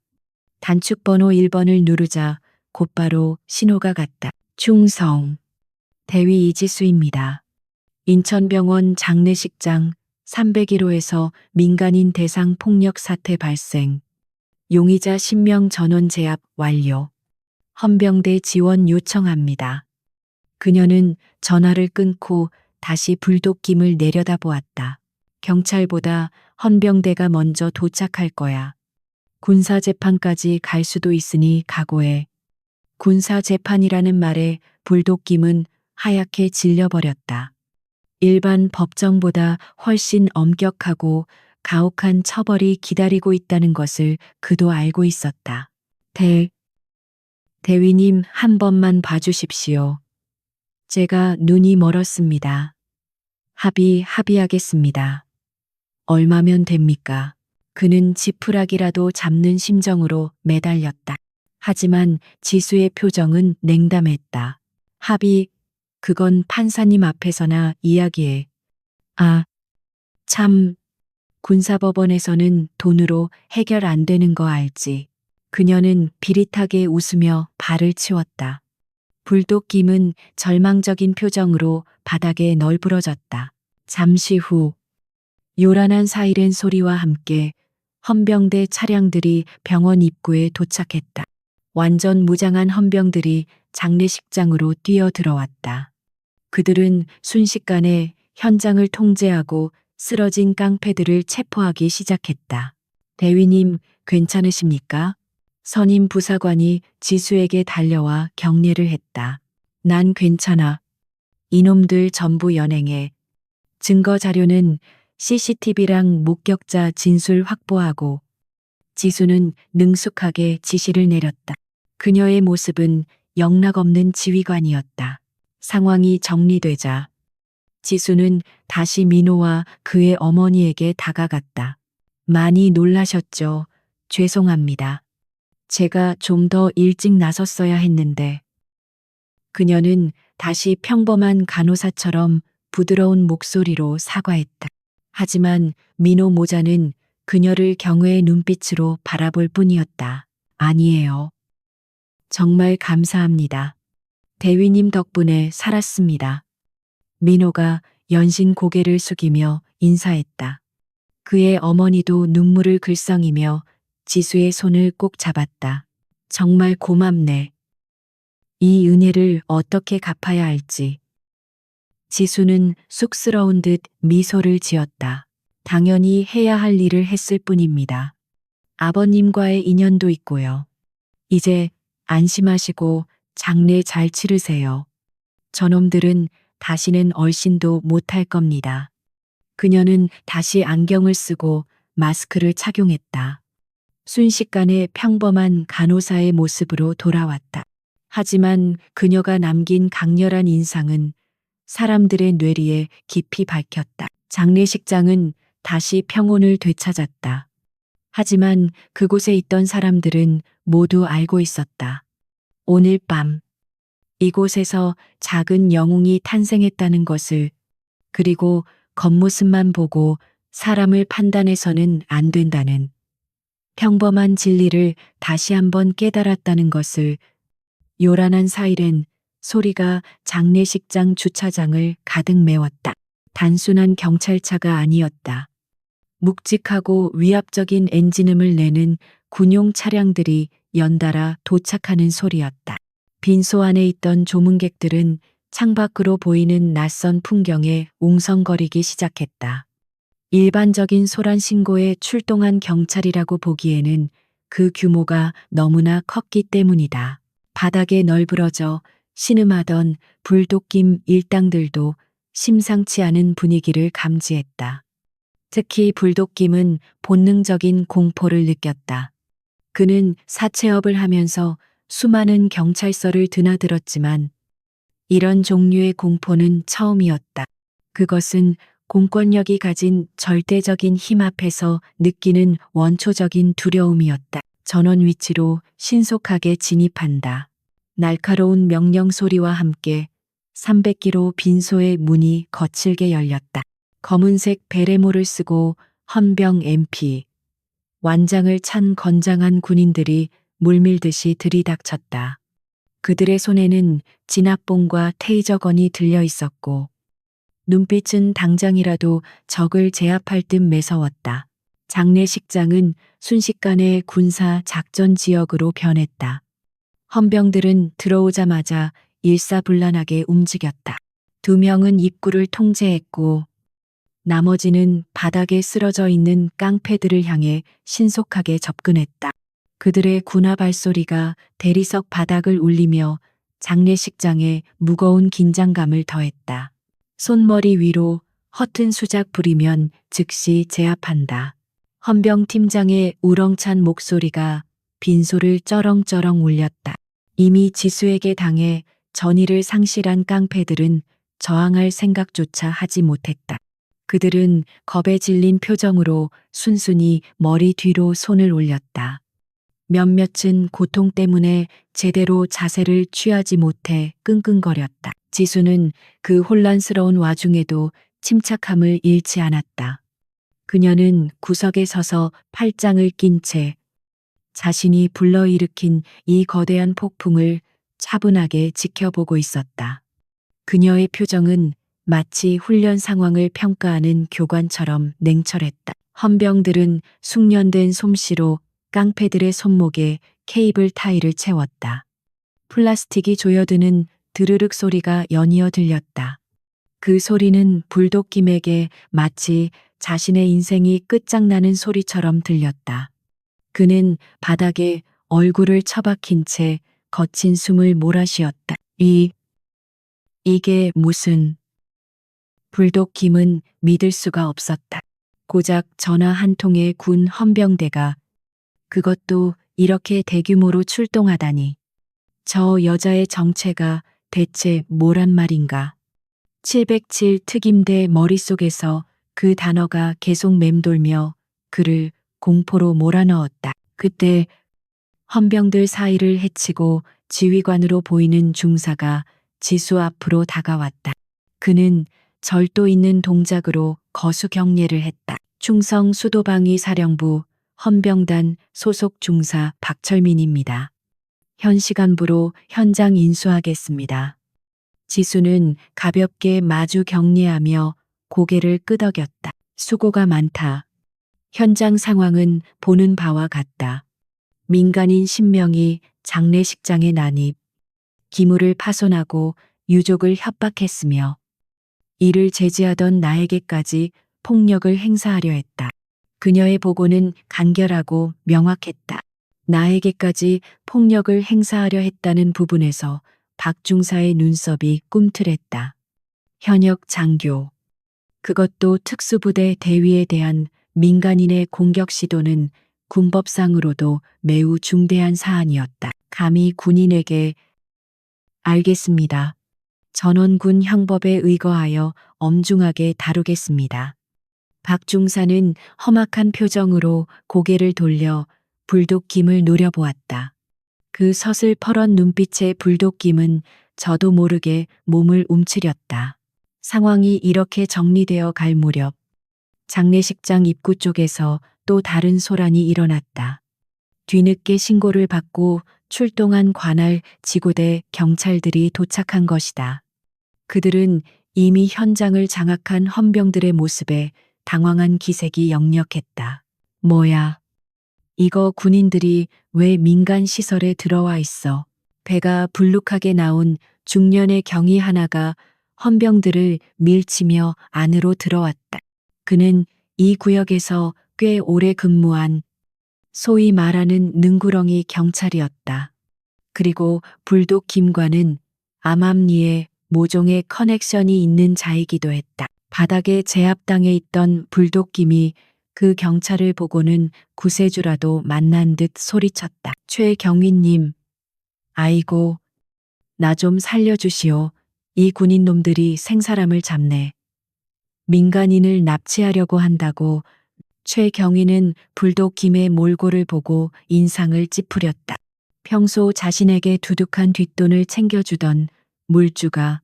단축번호 1번을 누르자 곧바로 신호가 갔다. 충성. 대위 이지수입니다. 인천병원 장례식장 301호에서 민간인 대상 폭력 사태 발생. 용의자 신명 전원 제압 완료. 헌병대 지원 요청합니다. 그녀는 전화를 끊고 다시 불독김을 내려다보았다. 경찰보다 헌병대가 먼저 도착할 거야. 군사재판까지 갈 수도 있으니 각오해. 군사재판이라는 말에 불독김은 하얗게 질려버렸다. 일반 법정보다 훨씬 엄격하고 가혹한 처벌이 기다리고 있다는 것을 그도 알고 있었다. 대위님 한 번만 봐주십시오. 제가 눈이 멀었습니다. 합의하겠습니다. 얼마면 됩니까? 그는 지푸라기라도 잡는 심정으로 매달렸다. 하지만 지수의 표정은 냉담했다. 그건 판사님 앞에서나 이야기해. 아, 참, 군사법원에서는 돈으로 해결 안 되는 거 알지. 그녀는 비릿하게 웃으며 발을 치웠다. 불독 김은 절망적인 표정으로 바닥에 널브러졌다. 잠시 후 요란한 사이렌 소리와 함께 헌병대 차량들이 병원 입구에 도착했다. 완전 무장한 헌병들이 장례식장으로 뛰어들어왔다. 그들은 순식간에 현장을 통제하고 쓰러진 깡패들을 체포하기 시작했다. 대위님, 괜찮으십니까? 선임 부사관이 지수에게 달려와 격려를 했다. 난 괜찮아. 이놈들 전부 연행해. 증거 자료는 CCTV랑 목격자 진술 확보하고. 지수는 능숙하게 지시를 내렸다. 그녀의 모습은 영락없는 지휘관이었다. 상황이 정리되자 지수는 다시 민호와 그의 어머니에게 다가갔다. 많이 놀라셨죠? 죄송합니다. 제가 좀 더 일찍 나섰어야 했는데. 그녀는 다시 평범한 간호사처럼 부드러운 목소리로 사과했다. 하지만 민호 모자는 그녀를 경외의 눈빛으로 바라볼 뿐이었다. 아니에요. 정말 감사합니다. 대위님 덕분에 살았습니다. 민호가 연신 고개를 숙이며 인사했다. 그의 어머니도 눈물을 글썽이며 지수의 손을 꼭 잡았다. 정말 고맙네. 이 은혜를 어떻게 갚아야 할지. 지수는 쑥스러운 듯 미소를 지었다. 당연히 해야 할 일을 했을 뿐입니다. 아버님과의 인연도 있고요. 이제 안심하시고 장례 잘 치르세요. 저놈들은 다시는 얼씬도 못할 겁니다. 그녀는 다시 안경을 쓰고 마스크를 착용했다. 순식간에 평범한 간호사의 모습으로 돌아왔다. 하지만 그녀가 남긴 강렬한 인상은 사람들의 뇌리에 깊이 박혔다. 장례식장은 다시 평온을 되찾았다. 하지만 그곳에 있던 사람들은 모두 알고 있었다. 오늘 밤 이곳에서 작은 영웅이 탄생했다는 것을, 그리고 겉모습만 보고 사람을 판단해서는 안 된다는 평범한 진리를 다시 한번 깨달았다는 것을. 요란한 사이렌 소리가 장례식장 주차장을 가득 메웠다. 단순한 경찰차가 아니었다. 묵직하고 위압적인 엔진음을 내는 군용 차량들이 연달아 도착하는 소리였다. 빈소 안에 있던 조문객들은 창밖으로 보이는 낯선 풍경에 웅성거리기 시작했다. 일반적인 소란 신고에 출동한 경찰이라고 보기에는 그 규모가 너무나 컸기 때문이다. 바닥에 널브러져 신음하던 불도낌 일당들도 심상치 않은 분위기를 감지했다. 특히 불도낌은 본능적인 공포를 느꼈다. 그는 사채업을 하면서 수많은 경찰서를 드나들었지만 이런 종류의 공포는 처음이었다. 그것은 공권력이 가진 절대적인 힘 앞에서 느끼는 원초적인 두려움이었다. 전원 위치로 신속하게 진입한다. 날카로운 명령 소리와 함께 300km 빈소의 문이 거칠게 열렸다. 검은색 베레모를 쓰고 헌병 MP, 완장을 찬 건장한 군인들이 물밀듯이 들이닥쳤다. 그들의 손에는 진압봉과 테이저건이 들려 있었고 눈빛은 당장이라도 적을 제압할 듯 매서웠다. 장례식장은 순식간에 군사 작전 지역으로 변했다. 헌병들은 들어오자마자 일사불란하게 움직였다. 2명은 입구를 통제했고 나머지는 바닥에 쓰러져 있는 깡패들을 향해 신속하게 접근했다. 그들의 군화 발소리가 대리석 바닥을 울리며 장례식장에 무거운 긴장감을 더했다. 손머리 위로 허튼 수작 부리면 즉시 제압한다. 헌병 팀장의 우렁찬 목소리가 빈소를 쩌렁쩌렁 울렸다. 이미 지수에게 당해 전의를 상실한 깡패들은 저항할 생각조차 하지 못했다. 그들은 겁에 질린 표정으로 순순히 머리 뒤로 손을 올렸다. 몇몇은 고통 때문에 제대로 자세를 취하지 못해 끙끙거렸다. 지수는 그 혼란스러운 와중에도 침착함을 잃지 않았다. 그녀는 구석에 서서 팔짱을 낀 채 자신이 불러일으킨 이 거대한 폭풍을 차분하게 지켜보고 있었다. 그녀의 표정은 마치 훈련 상황을 평가하는 교관처럼 냉철했다. 헌병들은 숙련된 솜씨로 깡패들의 손목에 케이블 타이를 채웠다. 플라스틱이 조여드는 드르륵 소리가 연이어 들렸다. 그 소리는 불도킴에게 마치 자신의 인생이 끝장나는 소리처럼 들렸다. 그는 바닥에 얼굴을 처박힌 채 거친 숨을 몰아쉬었다. 이게 무슨... 불독 김은 믿을 수가 없었다. 고작 전화 한 통의 군 헌병대가 그것도 이렇게 대규모로 출동하다니. 저 여자의 정체가 대체 뭐란 말인가. 707 특임대 머릿속에서 그 단어가 계속 맴돌며 그를 공포로 몰아넣었다. 그때 헌병들 사이를 헤치고 지휘관으로 보이는 중사가 지수 앞으로 다가왔다. 그는 절도 있는 동작으로 거수 경례를 했다. 충성 수도방위 사령부 헌병단 소속 중사 박철민입니다. 현 시간부로 현장 인수하겠습니다. 지수는 가볍게 마주 경례하며 고개를 끄덕였다. 수고가 많다. 현장 상황은 보는 바와 같다. 민간인 10명이 장례식장에 난입, 기물을 파손하고 유족을 협박했으며 이를 제지하던 나에게까지 폭력을 행사하려 했다. 그녀의 보고는 간결하고 명확했다. 나에게까지 폭력을 행사하려 했다는 부분에서 박 중사의 눈썹이 꿈틀했다. 현역 장교. 그것도 특수부대 대위에 대한 민간인의 공격 시도는 군법상으로도 매우 중대한 사안이었다. 감히 군인에게... 알겠습니다. 전원군 형법에 의거하여 엄중하게 다루겠습니다. 박 중사는 험악한 표정으로 고개를 돌려 불독 김을 노려보았다. 그 서슬퍼런 눈빛의 불독 김은 저도 모르게 몸을 움츠렸다. 상황이 이렇게 정리되어 갈 무렵 장례식장 입구 쪽에서 또 다른 소란이 일어났다. 뒤늦게 신고를 받고 출동한 관할 지구대 경찰들이 도착한 것이다. 그들은 이미 현장을 장악한 헌병들의 모습에 당황한 기색이 역력했다. 뭐야? 이거 군인들이 왜 민간 시설에 들어와 있어? 배가 불룩하게 나온 중년의 경위 하나가 헌병들을 밀치며 안으로 들어왔다. 그는 이 구역에서 꽤 오래 근무한 소위 말하는 능구렁이 경찰이었다. 그리고 불독 김과는 암암리에 모종의 커넥션이 있는 자이기도 했다. 바닥에 제압당해 있던 불독 김이 그 경찰을 보고는 구세주라도 만난 듯 소리쳤다. 최경위님, 아이고, 나 좀 살려주시오. 이 군인놈들이 생사람을 잡네. 민간인을 납치하려고 한다고. 최경위는 불독 김의 몰골을 보고 인상을 찌푸렸다. 평소 자신에게 두둑한 뒷돈을 챙겨주던 물주가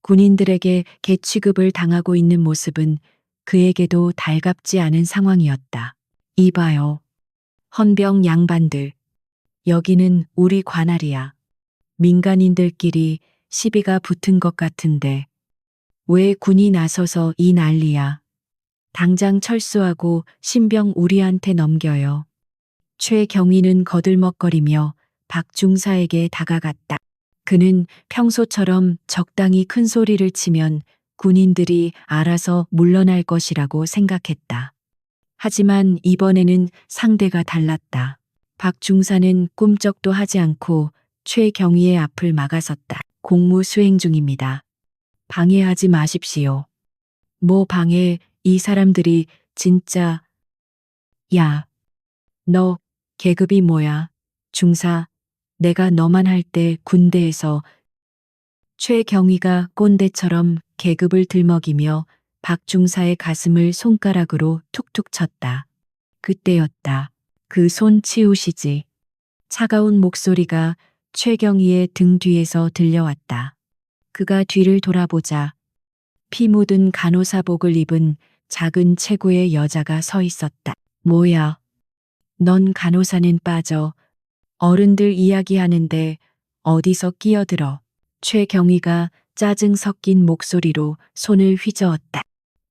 군인들에게 개취급을 당하고 있는 모습은 그에게도 달갑지 않은 상황이었다. 이봐요. 헌병 양반들. 여기는 우리 관할이야. 민간인들끼리 시비가 붙은 것 같은데 왜 군이 나서서 이 난리야. 당장 철수하고 신병 우리한테 넘겨요. 최경위는 거들먹거리며 박 중사에게 다가갔다. 그는 평소처럼 적당히 큰 소리를 치면 군인들이 알아서 물러날 것이라고 생각했다. 하지만 이번에는 상대가 달랐다. 박 중사는 꿈쩍도 하지 않고 최경위의 앞을 막아섰다. 공무 수행 중입니다. 방해하지 마십시오. 뭐 방해, 이 사람들이 진짜... 야, 너 계급이 뭐야? 중사, 내가 너만 할 때 군대에서... 최경위가 꼰대처럼 계급을 들먹이며 박 중사의 가슴을 손가락으로 툭툭 쳤다. 그때였다. 그 손 치우시지. 차가운 목소리가 최경위의 등 뒤에서 들려왔다. 그가 뒤를 돌아보자 피 묻은 간호사복을 입은 작은 체구의 여자가 서 있었다. 뭐야? 넌 간호사는 빠져. 어른들 이야기하는데 어디서 끼어들어. 최경위가 짜증 섞인 목소리로 손을 휘저었다.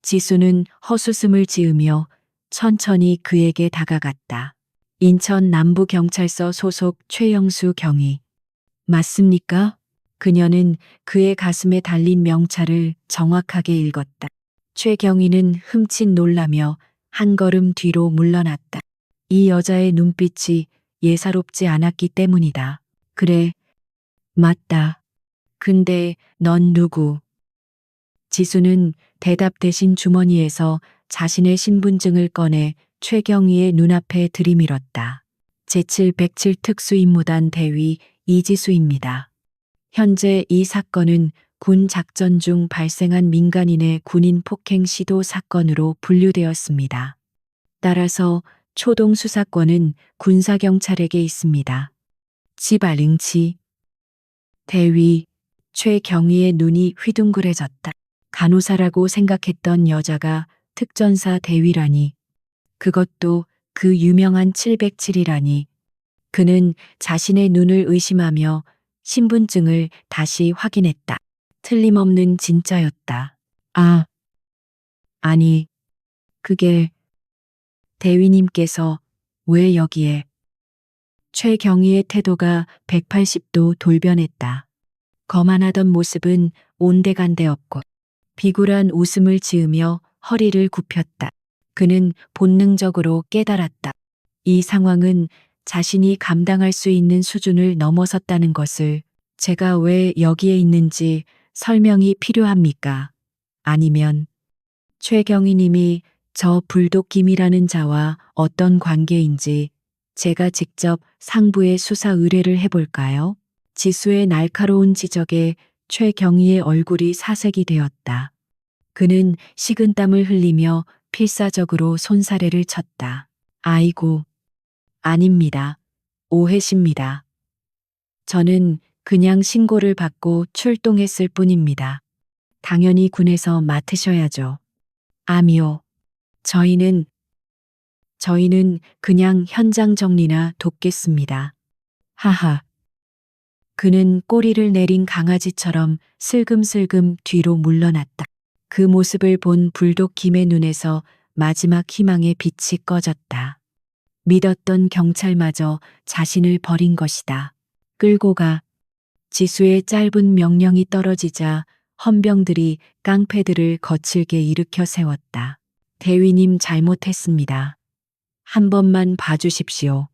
지수는 헛웃음을 지으며 천천히 그에게 다가갔다. 인천 남부경찰서 소속 최영수 경위. 맞습니까? 그녀는 그의 가슴에 달린 명찰을 정확하게 읽었다. 최경위는 흠칫 놀라며 한 걸음 뒤로 물러났다. 이 여자의 눈빛이 예사롭지 않았기 때문이다. 그래, 맞다. 근데 넌 누구? 지수는 대답 대신 주머니에서 자신의 신분증을 꺼내 최경희의 눈앞에 들이밀었다. 제7 107 특수임무단 대위 이지수입니다. 현재 이 사건은 군 작전 중 발생한 민간인의 군인 폭행 시도 사건으로 분류되었습니다. 따라서 초동 수사권은 군사경찰에게 있습니다. 지발응치. 대위 최경희의 눈이 휘둥그레졌다. 간호사라고 생각했던 여자가 특전사 대위라니. 그것도 그 유명한 707이라니. 그는 자신의 눈을 의심하며 신분증을 다시 확인했다. 틀림없는 진짜였다. 아, 아니, 그게 대위님께서 왜 여기에? 최경희의 태도가 180도 돌변했다. 거만하던 모습은 온데간데 없고 비굴한 웃음을 지으며 허리를 굽혔다. 그는 본능적으로 깨달았다. 이 상황은 자신이 감당할 수 있는 수준을 넘어섰다는 것을. 제가 왜 여기에 있는지 설명이 필요합니까? 아니면 최경희 님이 저 불독 김이라는 자와 어떤 관계인지 제가 직접 상부에 수사 의뢰를 해볼까요? 지수의 날카로운 지적에 최경희의 얼굴이 사색이 되었다. 그는 식은땀을 흘리며 필사적으로 손사래를 쳤다. 아이고, 아닙니다. 오해십니다. 저는 그냥 신고를 받고 출동했을 뿐입니다. 당연히 군에서 맡으셔야죠. 아미요. 저희는 그냥 현장 정리나 돕겠습니다. 하하. 그는 꼬리를 내린 강아지처럼 슬금슬금 뒤로 물러났다. 그 모습을 본 불독 김의 눈에서 마지막 희망의 빛이 꺼졌다. 믿었던 경찰마저 자신을 버린 것이다. 끌고 가. 지수의 짧은 명령이 떨어지자 헌병들이 깡패들을 거칠게 일으켜 세웠다. 대위님 잘못했습니다. 한 번만 봐주십시오.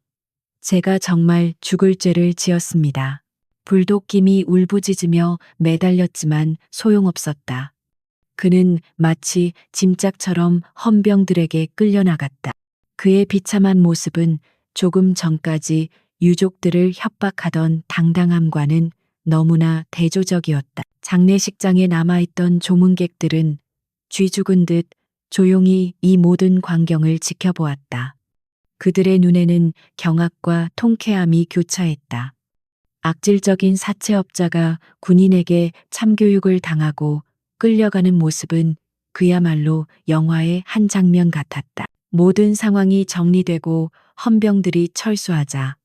제가 정말 죽을 죄를 지었습니다. 불독김이 울부짖으며 매달렸지만 소용없었다. 그는 마치 짐짝처럼 헌병들에게 끌려나갔다. 그의 비참한 모습은 조금 전까지 유족들을 협박하던 당당함과는 너무나 대조적이었다. 장례식장에 남아있던 조문객들은 쥐 죽은 듯 조용히 이 모든 광경을 지켜보았다. 그들의 눈에는 경악과 통쾌함이 교차했다. 악질적인 사채업자가 군인에게 참교육을 당하고 끌려가는 모습은 그야말로 영화의 한 장면 같았다. 모든 상황이 정리되고 헌병들이 철수하자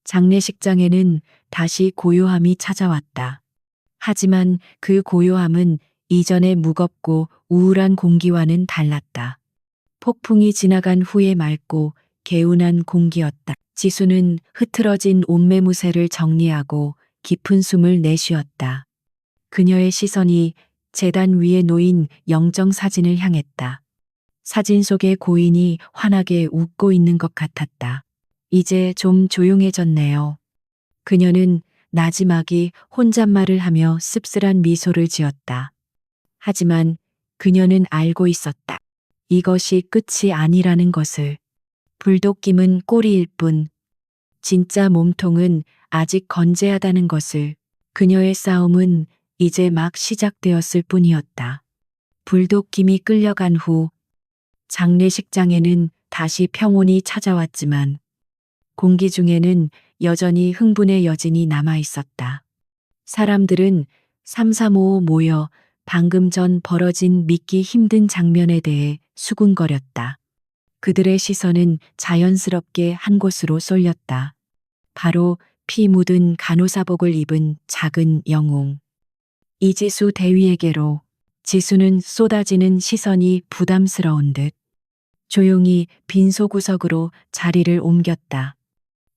장례식장에는 다시 고요함이 찾아왔다. 하지만 그 고요함은 이전의 무겁고 우울한 공기와는 달랐다. 폭풍이 지나간 후에 맑고 개운한 공기였다. 지수는 흐트러진 옷매무새를 정리하고 깊은 숨을 내쉬었다. 그녀의 시선이 재단 위에 놓인 영정 사진을 향했다. 사진 속의 고인이 환하게 웃고 있는 것 같았다. 이제 좀 조용해졌네요. 그녀는 나지막이 혼잣말을 하며 씁쓸한 미소를 지었다. 하지만 그녀는 알고 있었다. 이것이 끝이 아니라는 것을. 불독김은 꼬리일 뿐, 진짜 몸통은 아직 건재하다는 것을. 그녀의 싸움은 이제 막 시작되었을 뿐이었다. 불독김이 끌려간 후 장례식장에는 다시 평온이 찾아왔지만 공기 중에는 여전히 흥분의 여진이 남아 있었다. 사람들은 삼삼오오 모여 방금 전 벌어진 믿기 힘든 장면에 대해 수군거렸다. 그들의 시선은 자연스럽게 한 곳으로 쏠렸다. 바로 피 묻은 간호사복을 입은 작은 영웅. 이지수 대위에게로. 지수는 쏟아지는 시선이 부담스러운 듯 조용히 빈소구석으로 자리를 옮겼다.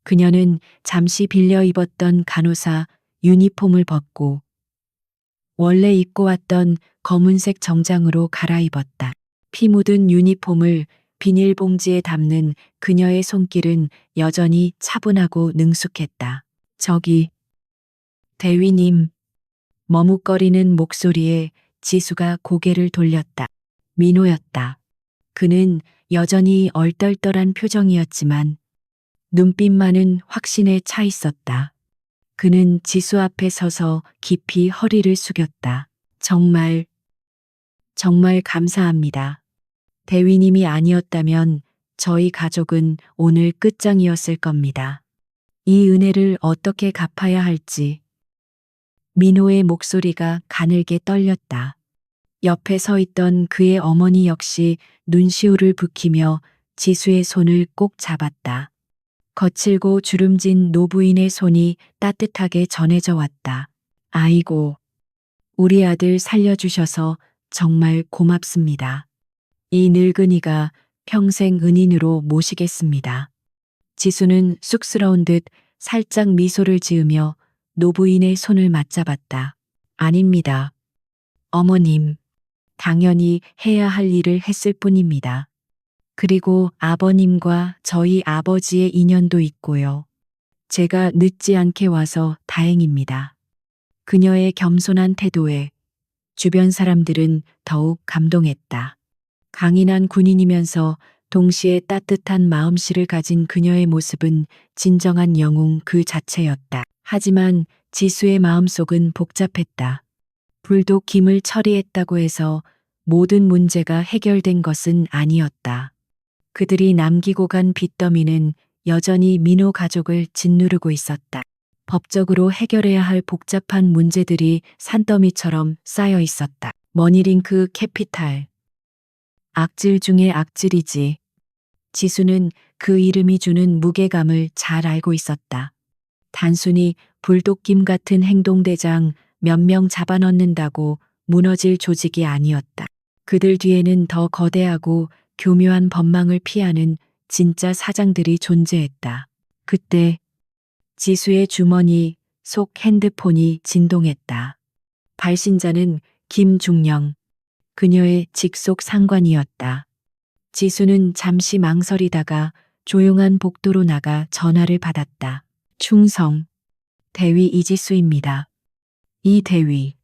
그녀는 잠시 빌려 입었던 간호사 유니폼을 벗고 원래 입고 왔던 검은색 정장으로 갈아입었다. 피 묻은 유니폼을 비닐봉지에 담는 그녀의 손길은 여전히 차분하고 능숙했다. 저기, 대위님. 머뭇거리는 목소리에 지수가 고개를 돌렸다. 민호였다. 그는 여전히 얼떨떨한 표정이었지만 눈빛만은 확신에 차 있었다. 그는 지수 앞에 서서 깊이 허리를 숙였다. 정말 감사합니다. 대위님이 아니었다면 저희 가족은 오늘 끝장이었을 겁니다. 이 은혜를 어떻게 갚아야 할지. 민호의 목소리가 가늘게 떨렸다. 옆에 서 있던 그의 어머니 역시 눈시울을 붉히며 지수의 손을 꼭 잡았다. 거칠고 주름진 노부인의 손이 따뜻하게 전해져 왔다. 아이고, 우리 아들 살려주셔서 정말 고맙습니다. 이 늙은이가 평생 은인으로 모시겠습니다. 지수는 쑥스러운 듯 살짝 미소를 지으며 노부인의 손을 맞잡았다. 아닙니다. 어머님, 당연히 해야 할 일을 했을 뿐입니다. 그리고 아버님과 저희 아버지의 인연도 있고요. 제가 늦지 않게 와서 다행입니다. 그녀의 겸손한 태도에 주변 사람들은 더욱 감동했다. 강인한 군인이면서 동시에 따뜻한 마음씨를 가진 그녀의 모습은 진정한 영웅 그 자체였다. 하지만 지수의 마음속은 복잡했다. 불독 김을 처리했다고 해서 모든 문제가 해결된 것은 아니었다. 그들이 남기고 간 빚더미는 여전히 민호 가족을 짓누르고 있었다. 법적으로 해결해야 할 복잡한 문제들이 산더미처럼 쌓여 있었다. 머니링크 캐피탈. 악질 중의 악질이지. 지수는 그 이름이 주는 무게감을 잘 알고 있었다. 단순히 불독김 같은 행동대장 몇 명 잡아넣는다고 무너질 조직이 아니었다. 그들 뒤에는 더 거대하고 교묘한 법망을 피하는 진짜 사장들이 존재했다. 그때 지수의 주머니 속 핸드폰이 진동했다. 발신자는 김중령, 그녀의 직속 상관이었다. 지수는 잠시 망설이다가 조용한 복도로 나가 전화를 받았다. 충성, 대위 이지수입니다. 이 대위,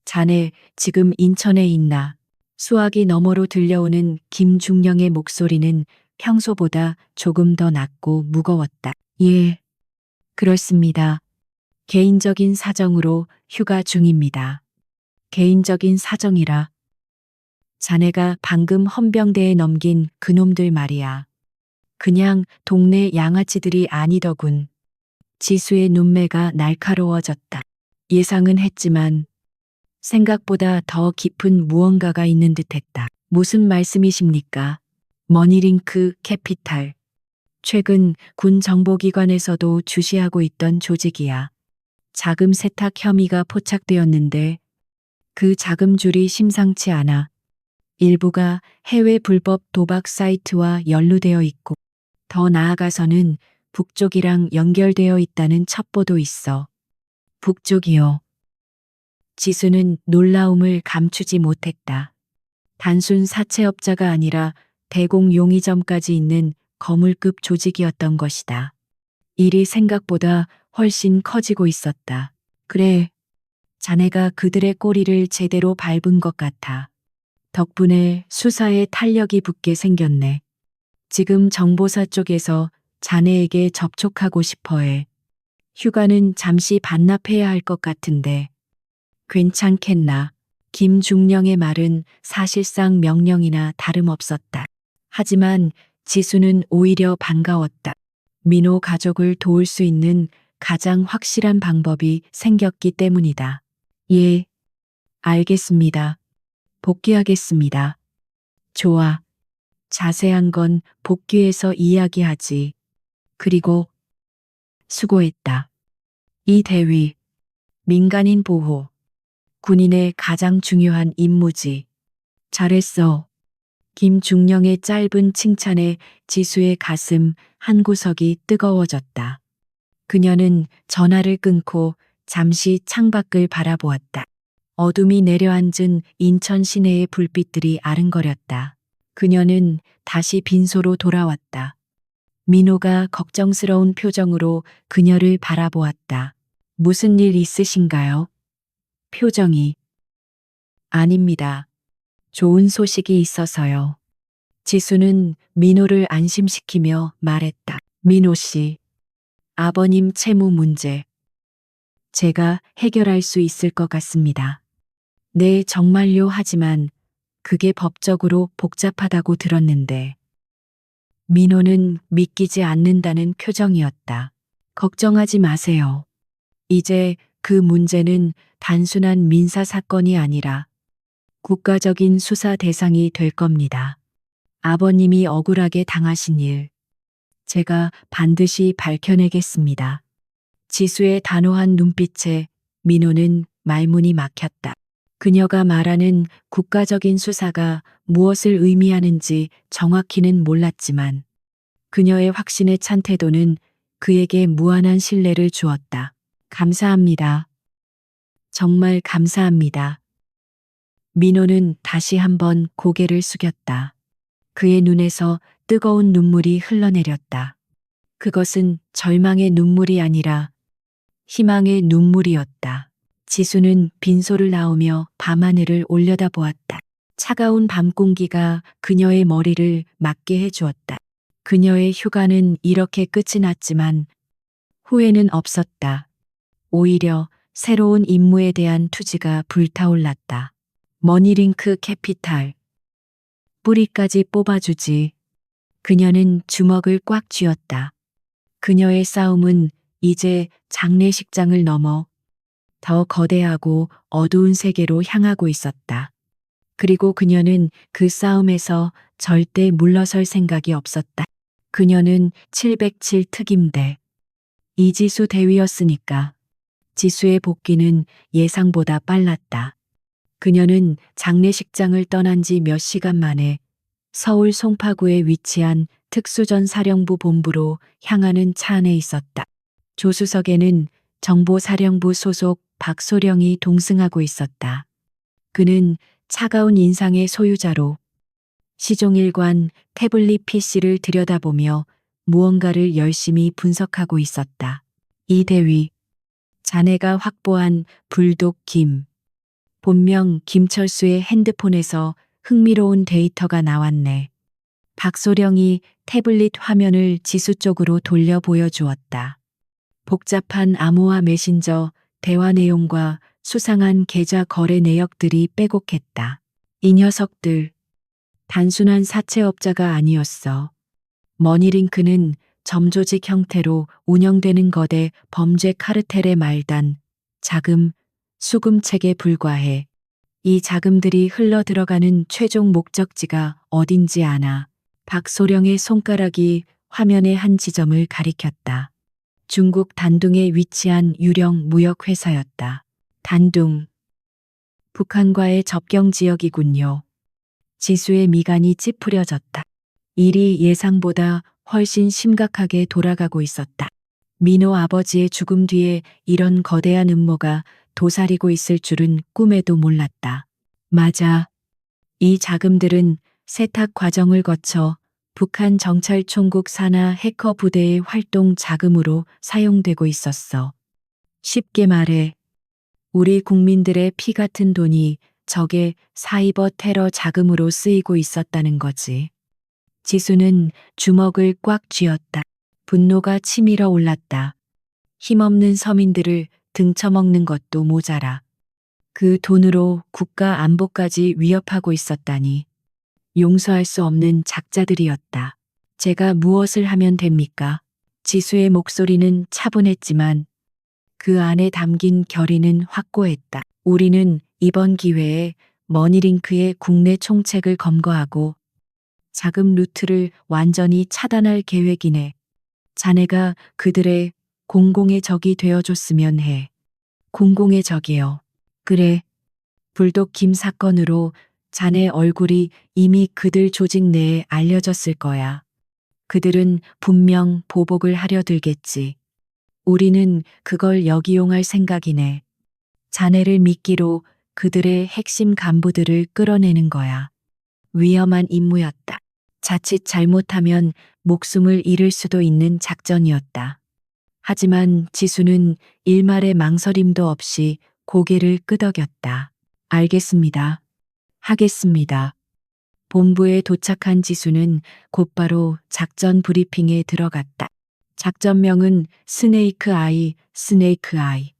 자네 지금 인천에 있나? 수화기 너머로 들려오는 김중령의 목소리는 평소보다 조금 더 낮고 무거웠다. 예, 그렇습니다. 개인적인 사정으로 휴가 중입니다. 개인적인 사정이라. 자네가 방금 헌병대에 넘긴 그놈들 말이야. 그냥 동네 양아치들이 아니더군. 지수의 눈매가 날카로워졌다. 예상은 했지만 생각보다 더 깊은 무언가가 있는 듯했다. 무슨 말씀이십니까? 머니링크 캐피탈. 최근 군 정보기관에서도 주시하고 있던 조직이야. 자금 세탁 혐의가 포착되었는데 그 자금줄이 심상치 않아. 일부가 해외 불법 도박 사이트와 연루되어 있고 더 나아가서는 북쪽이랑 연결되어 있다는 첩보도 있어. 북쪽이요. 지수는 놀라움을 감추지 못했다. 단순 사채업자가 아니라 대공 용의점까지 있는 거물급 조직이었던 것이다. 일이 생각보다 훨씬 커지고 있었다. 그래, 자네가 그들의 꼬리를 제대로 밟은 것 같아. 덕분에 수사에 탄력이 붙게 생겼네. 지금 정보사 쪽에서 자네에게 접촉하고 싶어해. 휴가는 잠시 반납해야 할 것 같은데 괜찮겠나? 김중령의 말은 사실상 명령이나 다름없었다. 하지만 지수는 오히려 반가웠다. 민호 가족을 도울 수 있는 가장 확실한 방법이 생겼기 때문이다. 예, 알겠습니다. 복귀하겠습니다. 좋아. 자세한 건 복귀해서 이야기하지. 그리고 수고했다. 이 대위, 민간인 보호, 군인의 가장 중요한 임무지. 잘했어. 김중령의 짧은 칭찬에 지수의 가슴 한 구석이 뜨거워졌다. 그녀는 전화를 끊고 잠시 창밖을 바라보았다. 어둠이 내려앉은 인천 시내의 불빛들이 아른거렸다. 그녀는 다시 빈소로 돌아왔다. 민호가 걱정스러운 표정으로 그녀를 바라보았다. 무슨 일 있으신가요? 표정이. 아닙니다. 좋은 소식이 있어서요. 지수는 민호를 안심시키며 말했다. 민호 씨, 아버님 채무 문제. 제가 해결할 수 있을 것 같습니다. 네, 정말요. 하지만 그게 법적으로 복잡하다고 들었는데. 민호는 믿기지 않는다는 표정이었다. 걱정하지 마세요. 이제 그 문제는 단순한 민사 사건이 아니라 국가적인 수사 대상이 될 겁니다. 아버님이 억울하게 당하신 일, 제가 반드시 밝혀내겠습니다. 지수의 단호한 눈빛에 민호는 말문이 막혔다. 그녀가 말하는 국가적인 수사가 무엇을 의미하는지 정확히는 몰랐지만 그녀의 확신에 찬 태도는 그에게 무한한 신뢰를 주었다. 감사합니다. 정말 감사합니다. 민호는 다시 한번 고개를 숙였다. 그의 눈에서 뜨거운 눈물이 흘러내렸다. 그것은 절망의 눈물이 아니라 희망의 눈물이었다. 지수는 빈소를 나오며 밤하늘을 올려다보았다. 차가운 밤 공기가 그녀의 머리를 맞게 해주었다. 그녀의 휴가는 이렇게 끝이 났지만 후회는 없었다. 오히려 새로운 임무에 대한 투지가 불타올랐다. 머니링크 캐피탈. 뿌리까지 뽑아주지. 그녀는 주먹을 꽉 쥐었다. 그녀의 싸움은 이제 장례식장을 넘어 더 거대하고 어두운 세계로 향하고 있었다. 그리고 그녀는 그 싸움에서 절대 물러설 생각이 없었다. 그녀는 707 특임대 이지수 대위였으니까. 지수의 복귀는 예상보다 빨랐다. 그녀는 장례식장을 떠난 지 몇 시간 만에 서울 송파구에 위치한 특수전사령부 본부로 향하는 차 안에 있었다. 조수석에는 정보사령부 소속 박소령이 동승하고 있었다. 그는 차가운 인상의 소유자로 시종일관 태블릿 PC를 들여다보며 무언가를 열심히 분석하고 있었다. 이 대위, 자네가 확보한 불독 김. 본명 김철수의 핸드폰에서 흥미로운 데이터가 나왔네. 박소령이 태블릿 화면을 지수 쪽으로 돌려 보여주었다. 복잡한 암호화 메신저 대화 내용과 수상한 계좌 거래 내역들이 빼곡했다. 이 녀석들, 단순한 사채업자가 아니었어. 머니링크는 점조직 형태로 운영되는 거대 범죄 카르텔의 말단, 자금, 수금책에 불과해. 이 자금들이 흘러 들어가는 최종 목적지가 어딘지 아나. 박소령의 손가락이 화면의 한 지점을 가리켰다. 중국 단둥에 위치한 유령 무역회사였다. 단둥. 북한과의 접경 지역이군요. 지수의 미간이 찌푸려졌다. 일이 예상보다 훨씬 심각하게 돌아가고 있었다. 민호 아버지의 죽음 뒤에 이런 거대한 음모가 도사리고 있을 줄은 꿈에도 몰랐다. 맞아. 이 자금들은 세탁 과정을 거쳐 북한 정찰총국 산하 해커 부대의 활동 자금으로 사용되고 있었어. 쉽게 말해, 우리 국민들의 피 같은 돈이 적의 사이버 테러 자금으로 쓰이고 있었다는 거지. 지수는 주먹을 꽉 쥐었다. 분노가 치밀어 올랐다. 힘없는 서민들을 등쳐먹는 것도 모자라. 그 돈으로 국가 안보까지 위협하고 있었다니. 용서할 수 없는 작자들이었다. 제가 무엇을 하면 됩니까? 지수의 목소리는 차분했지만 그 안에 담긴 결의는 확고했다. 우리는 이번 기회에 머니링크의 국내 총책을 검거하고 자금 루트를 완전히 차단할 계획이네. 자네가 그들의 공공의 적이 되어줬으면 해. 공공의 적이요. 그래. 불독 김 사건으로 자네 얼굴이 이미 그들 조직 내에 알려졌을 거야. 그들은 분명 보복을 하려 들겠지. 우리는 그걸 역이용할 생각이네. 자네를 미끼로 그들의 핵심 간부들을 끌어내는 거야. 위험한 임무였다. 자칫 잘못하면 목숨을 잃을 수도 있는 작전이었다. 하지만 지수는 일말의 망설임도 없이 고개를 끄덕였다. 알겠습니다. 하겠습니다. 본부에 도착한 지수는 곧바로 작전 브리핑에 들어갔다. 작전명은 스네이크 아이, 스네이크 아이.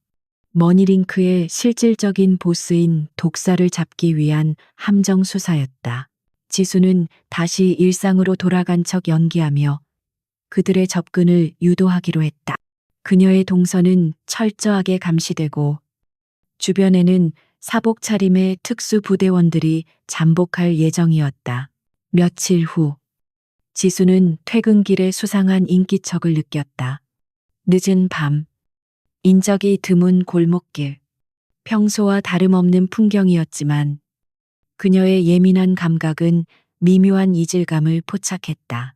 머니링크의 실질적인 보스인 독사를 잡기 위한 함정 수사였다. 지수는 다시 일상으로 돌아간 척 연기하며 그들의 접근을 유도하기로 했다. 그녀의 동선은 철저하게 감시되고 주변에는 사복 차림의 특수부대원들이 잠복할 예정이었다. 며칠 후 지수는 퇴근길에 수상한 인기척을 느꼈다. 늦은 밤, 인적이 드문 골목길. 평소와 다름없는 풍경이었지만 그녀의 예민한 감각은 미묘한 이질감을 포착했다.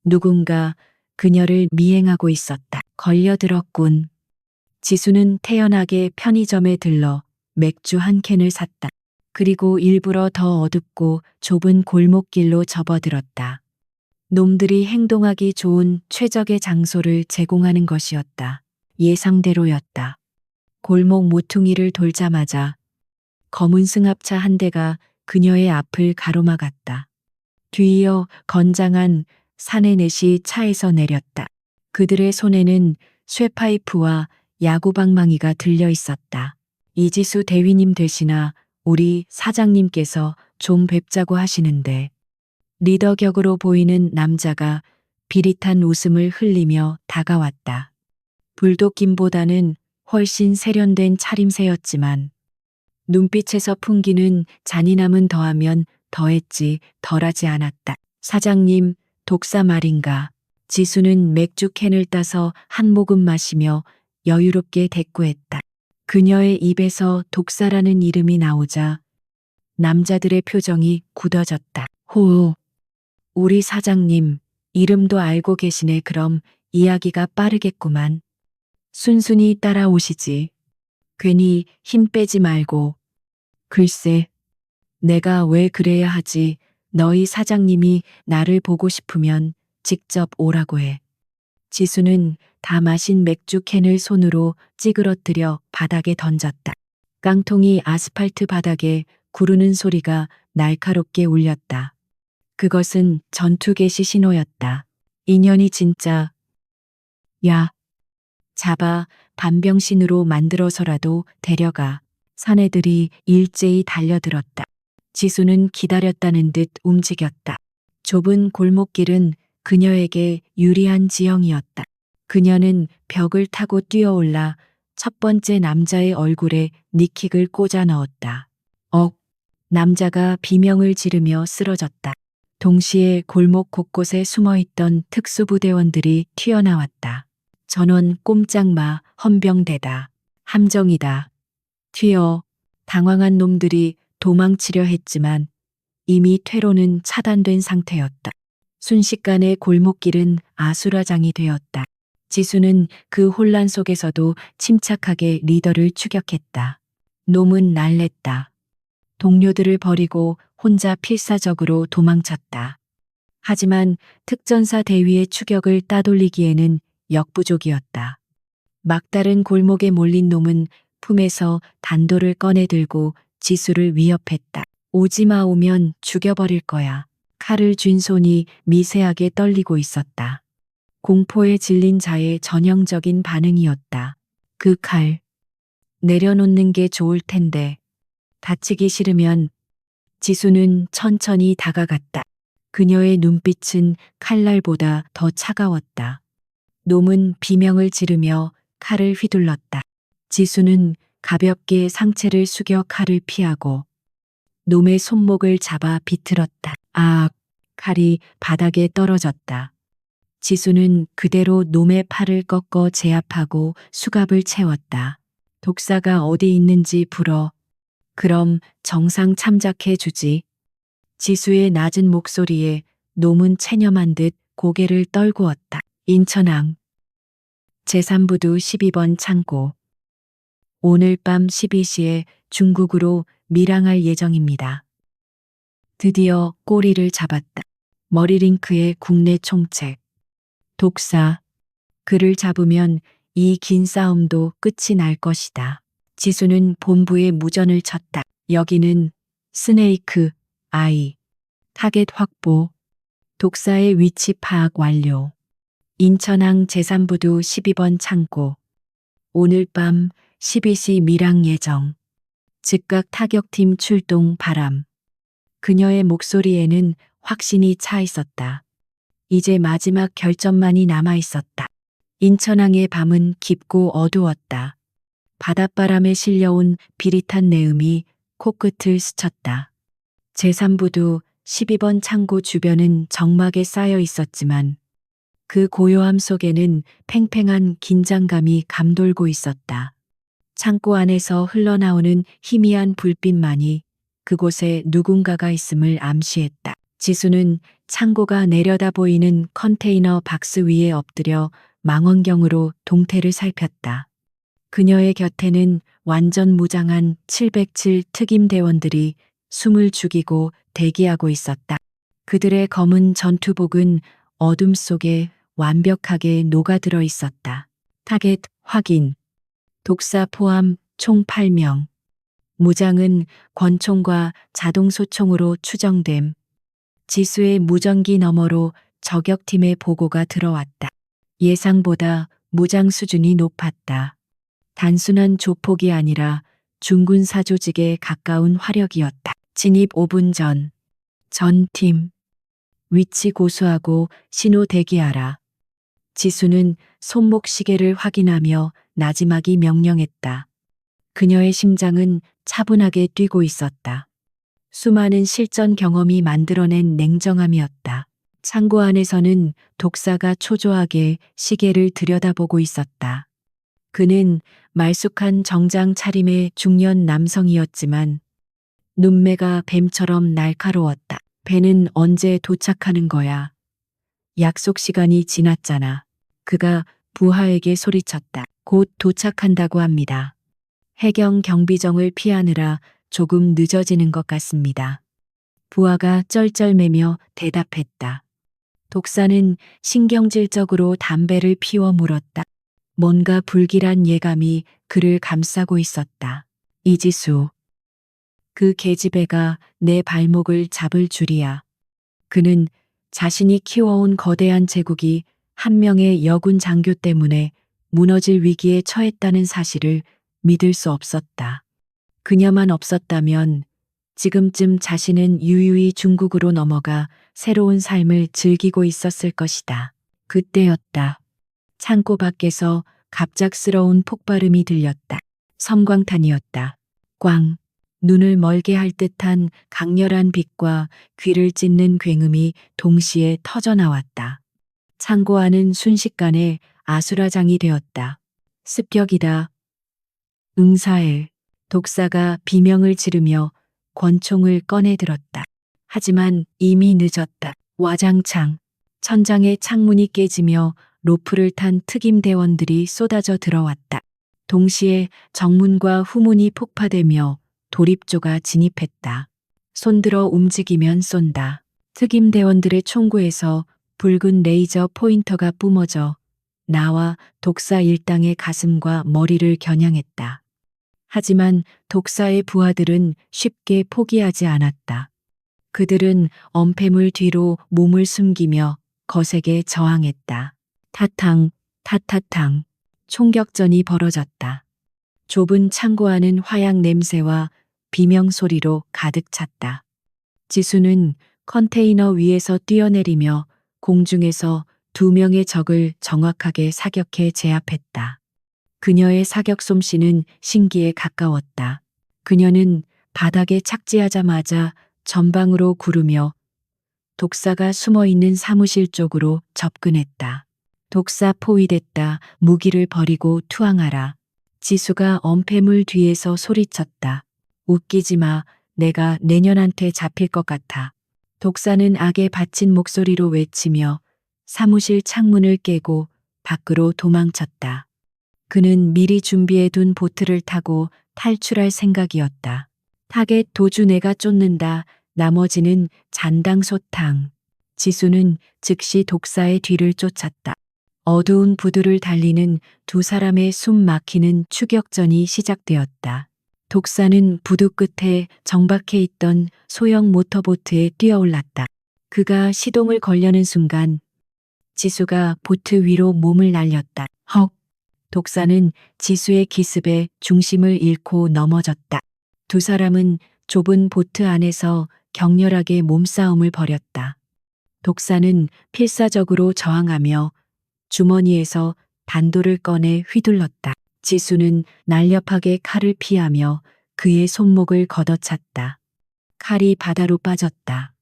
누군가 그녀를 미행하고 있었다. 걸려들었군. 지수는 태연하게 편의점에 들러 맥주 한 캔을 샀다. 그리고 일부러 더 어둡고 좁은 골목길로 접어들었다. 놈들이 행동하기 좋은 최적의 장소를 제공하는 것이었다. 예상대로였다. 골목 모퉁이를 돌자마자 검은 승합차 한 대가 그녀의 앞을 가로막았다. 뒤이어 건장한 사내넷이 차에서 내렸다. 그들의 손에는 쇠파이프와 야구방망이가 들려 있었다. 이지수 대위님 되시나 우리 사장님께서 좀 뵙자고 하시는데. 리더격으로 보이는 남자가 비릿한 웃음을 흘리며 다가왔다. 불독김보다는 훨씬 세련된 차림새였지만 눈빛에서 풍기는 잔인함은 더하면 더했지 덜하지 않았다. 사장님, 독사 말인가. 지수는 맥주 캔을 따서 한 모금 마시며 여유롭게 대꾸했다. 그녀의 입에서 독사라는 이름이 나오자 남자들의 표정이 굳어졌다. 호우. 우리 사장님, 이름도 알고 계시네. 그럼 이야기가 빠르겠구만. 순순히 따라오시지. 괜히 힘 빼지 말고. 글쎄, 내가 왜 그래야 하지. 너희 사장님이 나를 보고 싶으면 직접 오라고 해. 지수는 다 마신 맥주 캔을 손으로 찌그러뜨려 바닥에 던졌다. 깡통이 아스팔트 바닥에 구르는 소리가 날카롭게 울렸다. 그것은 전투 개시 신호였다. 인연이 진짜. 야, 잡아 반병신으로 만들어서라도 데려가. 사내들이 일제히 달려들었다. 지수는 기다렸다는 듯 움직였다. 좁은 골목길은 그녀에게 유리한 지형이었다. 그녀는 벽을 타고 뛰어올라 첫 번째 남자의 얼굴에 니킥을 꽂아 넣었다. 남자가 비명을 지르며 쓰러졌다. 동시에 골목 곳곳에 숨어있던 특수부대원들이 튀어나왔다. 전원 꼼짝 마, 헌병대다. 함정이다. 튀어. 당황한 놈들이 도망치려 했지만 이미 퇴로는 차단된 상태였다. 순식간에 골목길은 아수라장이 되었다. 지수는 그 혼란 속에서도 침착하게 리더를 추격했다. 놈은 날랬다. 동료들을 버리고 혼자 필사적으로 도망쳤다. 하지만 특전사 대위의 추격을 따돌리기에는 역부족이었다. 막다른 골목에 몰린 놈은 품에서 단도를 꺼내 들고 지수를 위협했다. 오지마. 오면 죽여버릴 거야. 칼을 쥔 손이 미세하게 떨리고 있었다. 공포에 질린 자의 전형적인 반응이었다. 그 칼. 내려놓는 게 좋을 텐데. 다치기 싫으면. 지수는 천천히 다가갔다. 그녀의 눈빛은 칼날보다 더 차가웠다. 놈은 비명을 지르며 칼을 휘둘렀다. 지수는 가볍게 상체를 숙여 칼을 피하고 놈의 손목을 잡아 비틀었다. 칼이 바닥에 떨어졌다. 지수는 그대로 놈의 팔을 꺾어 제압하고 수갑을 채웠다. 독사가 어디 있는지 불어. 그럼 정상 참작해 주지. 지수의 낮은 목소리에 놈은 체념한 듯 고개를 떨구었다. 인천항 제3부두 12번 창고. 오늘 밤 12시에 중국으로 밀항할 예정입니다. 드디어 꼬리를 잡았다. 머리링크의 국내 총책. 독사. 그를 잡으면 이 긴 싸움도 끝이 날 것이다. 지수는 본부에 무전을 쳤다. 여기는 스네이크 아이. 타겟 확보. 독사의 위치 파악 완료. 인천항 제3부두 12번 창고. 오늘 밤 12시 밀항 예정. 즉각 타격팀 출동 바람. 그녀의 목소리에는 확신이 차 있었다. 이제 마지막 결점만이 남아 있었다. 인천항의 밤은 깊고 어두웠다. 바닷바람에 실려온 비릿한 내음이 코끝을 스쳤다. 제3부두 12번 창고 주변은 적막에 쌓여 있었지만 그 고요함 속에는 팽팽한 긴장감이 감돌고 있었다. 창고 안에서 흘러나오는 희미한 불빛만이 그곳에 누군가가 있음을 암시했다. 지수는 창고가 내려다 보이는 컨테이너 박스 위에 엎드려 망원경으로 동태를 살폈다. 그녀의 곁에는 완전 무장한 707 특임대원들이 숨을 죽이고 대기하고 있었다. 그들의 검은 전투복은 어둠 속에 완벽하게 녹아들어 있었다. 타겟 확인. 독사 포함 총 8명. 무장은 권총과 자동소총으로 추정됨. 지수의 무전기 너머로 저격팀의 보고가 들어왔다. 예상보다 무장 수준이 높았다. 단순한 조폭이 아니라 중군 사조직에 가까운 화력이었다. 진입 5분 전. 전 팀. 위치 고수하고 신호 대기하라. 지수는 손목 시계를 확인하며 나지막이 명령했다. 그녀의 심장은 차분하게 뛰고 있었다. 수많은 실전 경험이 만들어낸 냉정함이었다. 창고 안에서는 독사가 초조하게 시계를 들여다보고 있었다. 그는 말쑥한 정장 차림의 중년 남성이었지만 눈매가 뱀처럼 날카로웠다. 배는 언제 도착하는 거야? 약속 시간이 지났잖아. 그가 부하에게 소리쳤다. 곧 도착한다고 합니다. 해경 경비정을 피하느라 조금 늦어지는 것 같습니다. 부하가 쩔쩔매며 대답했다. 독사는 신경질적으로 담배를 피워 물었다. 뭔가 불길한 예감이 그를 감싸고 있었다. 이지수. 그 계집애가 내 발목을 잡을 줄이야. 그는 자신이 키워온 거대한 제국이 한 명의 여군 장교 때문에 무너질 위기에 처했다는 사실을 믿을 수 없었다. 그녀만 없었다면 지금쯤 자신은 유유히 중국으로 넘어가 새로운 삶을 즐기고 있었을 것이다. 그때였다. 창고 밖에서 갑작스러운 폭발음이 들렸다. 섬광탄이었다. 꽝. 눈을 멀게 할 듯한 강렬한 빛과 귀를 찢는 굉음이 동시에 터져나왔다. 창고 안은 순식간에 아수라장이 되었다. 습격이다. 응사해. 독사가 비명을 지르며 권총을 꺼내 들었다. 하지만 이미 늦었다. 와장창. 천장의 창문이 깨지며 로프를 탄 특임대원들이 쏟아져 들어왔다. 동시에 정문과 후문이 폭파되며 도립조가 진입했다. 손들어 움직이면 쏜다. 특임대원들의 총구에서 붉은 레이저 포인터가 뿜어져 나와 독사 일당의 가슴과 머리를 겨냥했다. 하지만 독사의 부하들은 쉽게 포기하지 않았다. 그들은 엄폐물 뒤로 몸을 숨기며 거세게 저항했다. 타탕, 타타탕. 총격전이 벌어졌다. 좁은 창고 안은 화약 냄새와 비명 소리로 가득 찼다. 지수는 컨테이너 위에서 뛰어내리며 공중에서 2명의 적을 정확하게 사격해 제압했다. 그녀의 사격 솜씨는 신기에 가까웠다. 그녀는 바닥에 착지하자마자 전방으로 구르며 독사가 숨어 있는 사무실 쪽으로 접근했다. 독사 포위됐다. 무기를 버리고 투항하라. 지수가 엄폐물 뒤에서 소리쳤다. 웃기지 마. 내가 내년한테 잡힐 것 같아. 독사는 악에 바친 목소리로 외치며 사무실 창문을 깨고 밖으로 도망쳤다. 그는 미리 준비해둔 보트를 타고 탈출할 생각이었다. 타겟 도주 내가 쫓는다. 나머지는 잔당소탕. 지수는 즉시 독사의 뒤를 쫓았다. 어두운 부두를 달리는 두 사람의 숨 막히는 추격전이 시작되었다. 독사는 부두 끝에 정박해 있던 소형 모터보트에 뛰어올랐다. 그가 시동을 걸려는 순간 지수가 보트 위로 몸을 날렸다. 헉! 독사는 지수의 기습에 중심을 잃고 넘어졌다. 두 사람은 좁은 보트 안에서 격렬하게 몸싸움을 벌였다. 독사는 필사적으로 저항하며 주머니에서 단도를 꺼내 휘둘렀다. 지수는 날렵하게 칼을 피하며 그의 손목을 걷어찼다. 칼이 바다로 빠졌다.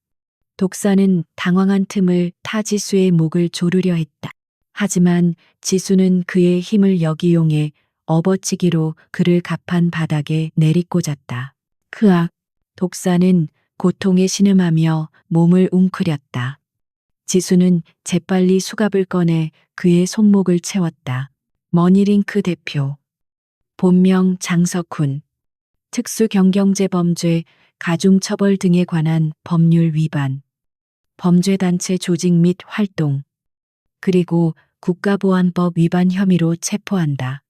독사는 당황한 틈을 타 지수의 목을 조르려 했다. 하지만 지수는 그의 힘을 역이용해 업어치기로 그를 가판 바닥에 내리꽂았다. 크악! 독사는 고통에 신음하며 몸을 웅크렸다. 지수는 재빨리 수갑을 꺼내 그의 손목을 채웠다. 머니링크 대표. 본명 장석훈. 특수경경재범죄, 가중처벌 등에 관한 법률 위반. 범죄단체 조직 및 활동. 그리고 국가보안법 위반 혐의로 체포한다.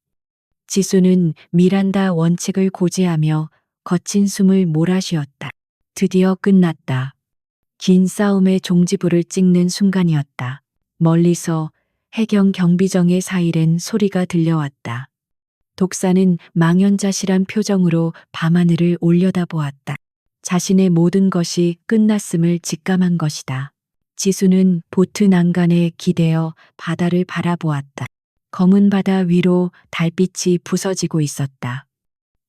지수는 미란다 원칙을 고지하며 거친 숨을 몰아쉬었다. 드디어 끝났다. 긴 싸움의 종지부를 찍는 순간이었다. 멀리서 해경 경비정의 사이렌 소리가 들려왔다. 독사는 망연자실한 표정으로 밤하늘을 올려다보았다. 자신의 모든 것이 끝났음을 직감한 것이다. 지수는 보트 난간에 기대어 바다를 바라보았다. 검은 바다 위로 달빛이 부서지고 있었다.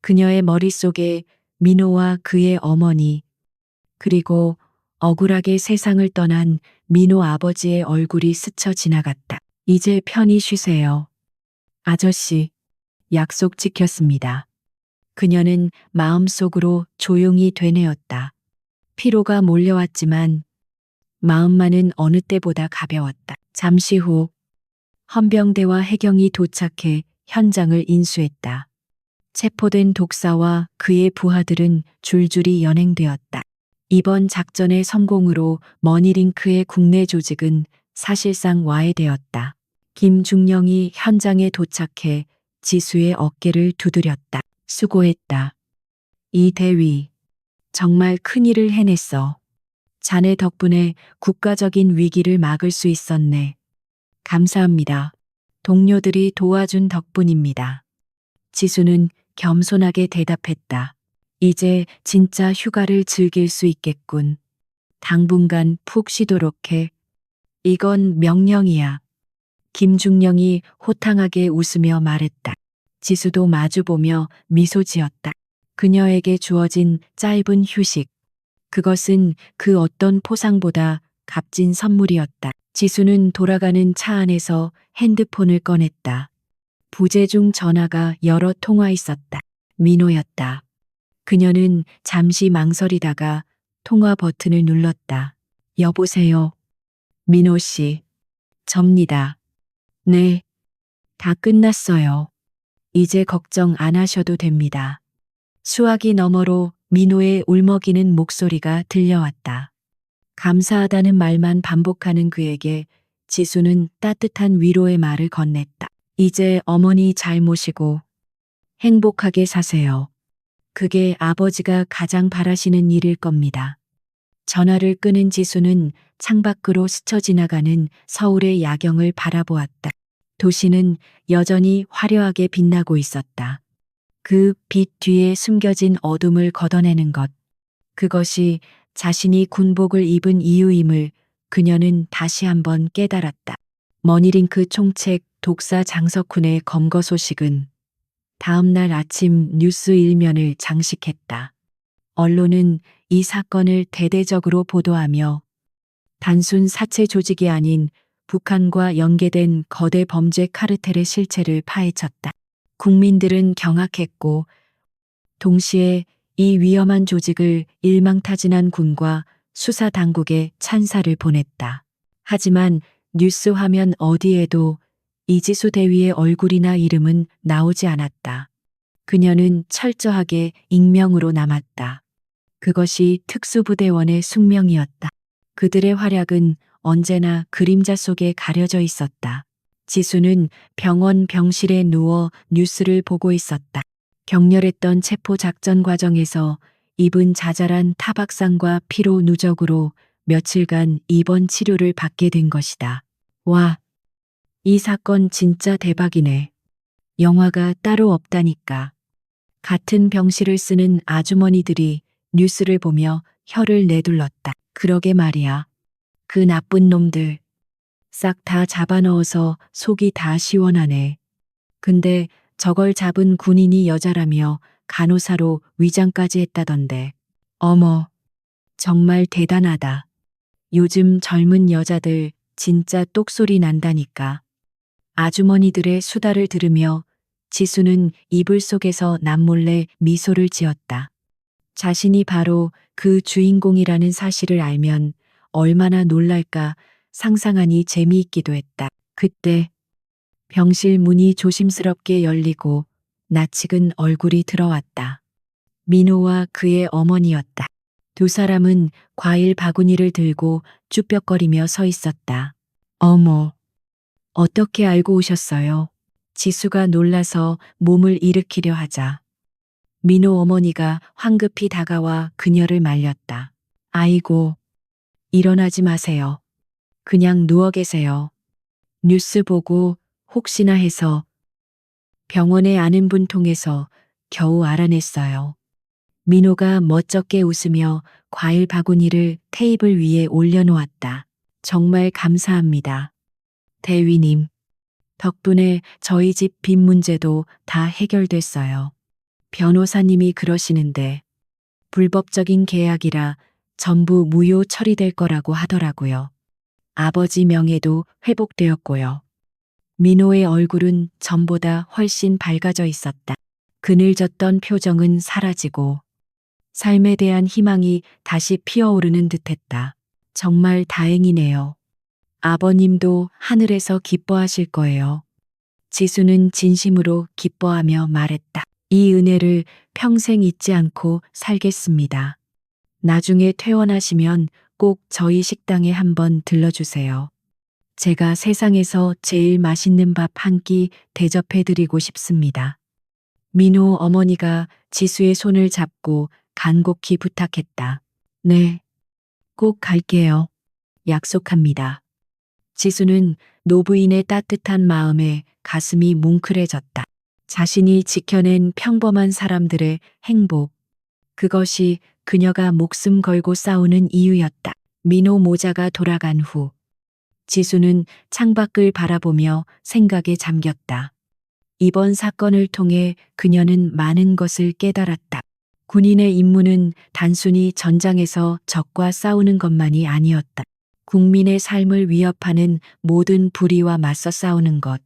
그녀의 머릿속에 민호와 그의 어머니, 그리고 억울하게 세상을 떠난 민호 아버지의 얼굴이 스쳐 지나갔다. 이제 편히 쉬세요. 아저씨, 약속 지켰습니다. 그녀는 마음속으로 조용히 되뇌었다. 피로가 몰려왔지만 마음만은 어느 때보다 가벼웠다. 잠시 후 헌병대와 해경이 도착해 현장을 인수했다. 체포된 독사와 그의 부하들은 줄줄이 연행되었다. 이번 작전의 성공으로 머니링크의 국내 조직은 사실상 와해되었다. 김중령이 현장에 도착해 지수의 어깨를 두드렸다. 수고했다. 이 대위, 정말 큰일을 해냈어. 자네 덕분에 국가적인 위기를 막을 수 있었네. 감사합니다. 동료들이 도와준 덕분입니다. 지수는 겸손하게 대답했다. 이제 진짜 휴가를 즐길 수 있겠군. 당분간 푹 쉬도록 해. 이건 명령이야. 김중령이 호탕하게 웃으며 말했다. 지수도 마주보며 미소 지었다. 그녀에게 주어진 짧은 휴식. 그것은 그 어떤 포상보다 값진 선물이었다. 지수는 돌아가는 차 안에서 핸드폰을 꺼냈다. 부재 중 전화가 여러 통화 있었다. 민호였다. 그녀는 잠시 망설이다가 통화 버튼을 눌렀다. 여보세요. 민호 씨. 접니다. 네. 다 끝났어요. 이제 걱정 안 하셔도 됩니다. 수화기 너머로 민호의 울먹이는 목소리가 들려왔다. 감사하다는 말만 반복하는 그에게 지수는 따뜻한 위로의 말을 건넸다. 이제 어머니 잘 모시고 행복하게 사세요. 그게 아버지가 가장 바라시는 일일 겁니다. 전화를 끊은 지수는 창밖으로 스쳐 지나가는 서울의 야경을 바라보았다. 도시는 여전히 화려하게 빛나고 있었다. 그 빛 뒤에 숨겨진 어둠을 걷어내는 것. 그것이 자신이 군복을 입은 이유임을 그녀는 다시 한번 깨달았다. 머니링크 총책 독사 장석훈의 검거 소식은 다음 날 아침 뉴스 일면을 장식했다. 언론은 이 사건을 대대적으로 보도하며 단순 사채 조직이 아닌 북한과 연계된 거대 범죄 카르텔의 실체를 파헤쳤다. 국민들은 경악했고 동시에 이 위험한 조직을 일망타진한 군과 수사당국에 찬사를 보냈다. 하지만 뉴스 화면 어디에도 이지수 대위의 얼굴이나 이름은 나오지 않았다. 그녀는 철저하게 익명으로 남았다. 그것이 특수부대원의 숙명이었다. 그들의 활약은 언제나 그림자 속에 가려져 있었다. 지수는 병원 병실에 누워 뉴스를 보고 있었다. 격렬했던 체포 작전 과정에서 입은 자잘한 타박상과 피로 누적으로 며칠간 입원 치료를 받게 된 것이다. 와, 이 사건 진짜 대박이네. 영화가 따로 없다니까. 같은 병실을 쓰는 아주머니들이 뉴스를 보며 혀를 내둘렀다. 그러게 말이야. 그 나쁜 놈들. 싹 다 잡아넣어서 속이 다 시원하네. 근데 저걸 잡은 군인이 여자라며 간호사로 위장까지 했다던데. 어머, 정말 대단하다. 요즘 젊은 여자들 진짜 똑소리 난다니까. 아주머니들의 수다를 들으며 지수는 이불 속에서 남몰래 미소를 지었다. 자신이 바로 그 주인공이라는 사실을 알면 얼마나 놀랄까 상상하니 재미있기도 했다. 그때 병실 문이 조심스럽게 열리고 낯익은 얼굴이 들어왔다. 민호와 그의 어머니였다. 두 사람은 과일 바구니를 들고 쭈뼛거리며 서 있었다. 어머, 어떻게 알고 오셨어요? 지수가 놀라서 몸을 일으키려 하자 민호 어머니가 황급히 다가와 그녀를 말렸다. 아이고, 일어나지 마세요. 그냥 누워 계세요. 뉴스 보고 혹시나 해서 병원에 아는 분 통해서 겨우 알아냈어요. 민호가 멋쩍게 웃으며 과일 바구니를 테이블 위에 올려놓았다. 정말 감사합니다. 대위님. 덕분에 저희 집 빚 문제도 다 해결됐어요. 변호사님이 그러시는데 불법적인 계약이라 전부 무효 처리될 거라고 하더라고요. 아버지 명예도 회복되었고요. 민호의 얼굴은 전보다 훨씬 밝아져 있었다. 그늘졌던 표정은 사라지고 삶에 대한 희망이 다시 피어오르는 듯했다. 정말 다행이네요. 아버님도 하늘에서 기뻐하실 거예요. 지수는 진심으로 기뻐하며 말했다. 이 은혜를 평생 잊지 않고 살겠습니다. 나중에 퇴원하시면 꼭 저희 식당에 한번 들러주세요. 제가 세상에서 제일 맛있는 밥 한 끼 대접해드리고 싶습니다. 민호 어머니가 지수의 손을 잡고 간곡히 부탁했다. 네, 꼭 갈게요. 약속합니다. 지수는 노부인의 따뜻한 마음에 가슴이 뭉클해졌다. 자신이 지켜낸 평범한 사람들의 행복. 그것이 그녀가 목숨 걸고 싸우는 이유였다. 민호 모자가 돌아간 후 지수는 창밖을 바라보며 생각에 잠겼다. 이번 사건을 통해 그녀는 많은 것을 깨달았다. 군인의 임무는 단순히 전장에서 적과 싸우는 것만이 아니었다. 국민의 삶을 위협하는 모든 불의와 맞서 싸우는 것.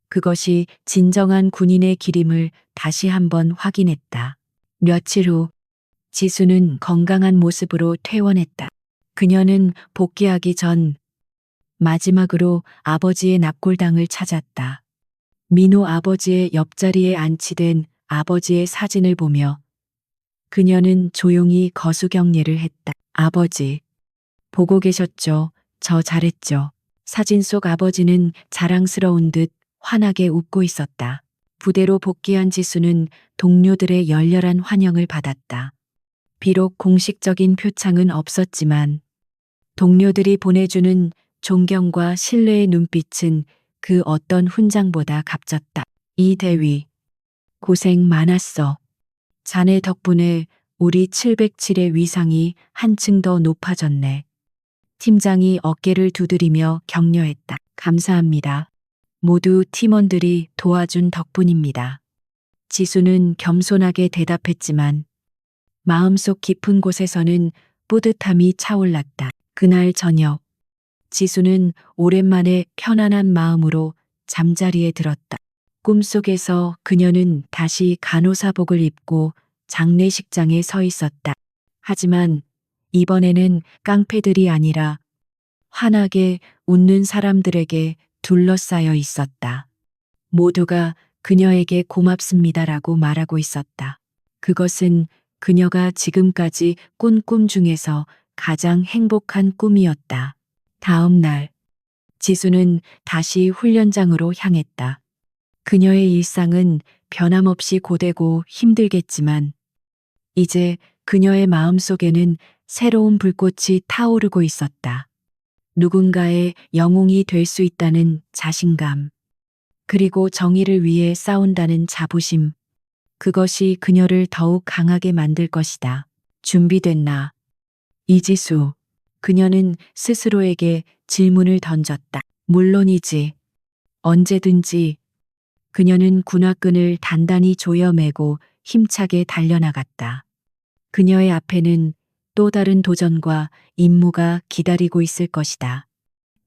그것이 진정한 군인의 길임을 다시 한번 확인했다. 며칠 후 지수는 건강한 모습으로 퇴원했다. 그녀는 복귀하기 전 마지막으로 아버지의 납골당을 찾았다. 민호 아버지의 옆자리에 안치된 아버지의 사진을 보며 그녀는 조용히 거수경례를 했다. 아버지, 보고 계셨죠? 저 잘했죠? 사진 속 아버지는 자랑스러운 듯 환하게 웃고 있었다. 부대로 복귀한 지수는 동료들의 열렬한 환영을 받았다. 비록 공식적인 표창은 없었지만 동료들이 보내주는 존경과 신뢰의 눈빛은 그 어떤 훈장보다 값졌다. 이 대위, 고생 많았어. 자네 덕분에 우리 707의 위상이 한층 더 높아졌네. 팀장이 어깨를 두드리며 격려했다. 감사합니다. 모두 팀원들이 도와준 덕분입니다. 지수는 겸손하게 대답했지만 마음속 깊은 곳에서는 뿌듯함이 차올랐다. 그날 저녁, 지수는 오랜만에 편안한 마음으로 잠자리에 들었다. 꿈속에서 그녀는 다시 간호사복을 입고 장례식장에 서 있었다. 하지만 이번에는 깡패들이 아니라 환하게 웃는 사람들에게 둘러싸여 있었다. 모두가 그녀에게 고맙습니다라고 말하고 있었다. 그것은 그녀가 지금까지 꾼 꿈 중에서 가장 행복한 꿈이었다. 다음 날, 지수는 다시 훈련장으로 향했다. 그녀의 일상은 변함없이 고되고 힘들겠지만, 이제 그녀의 마음속에는 새로운 불꽃이 타오르고 있었다. 누군가의 영웅이 될 수 있다는 자신감, 그리고 정의를 위해 싸운다는 자부심, 그것이 그녀를 더욱 강하게 만들 것이다. 준비됐나? 이지수. 그녀는 스스로에게 질문을 던졌다. 물론이지. 언제든지. 그녀는 군화끈을 단단히 조여매고 힘차게 달려나갔다. 그녀의 앞에는 또 다른 도전과 임무가 기다리고 있을 것이다.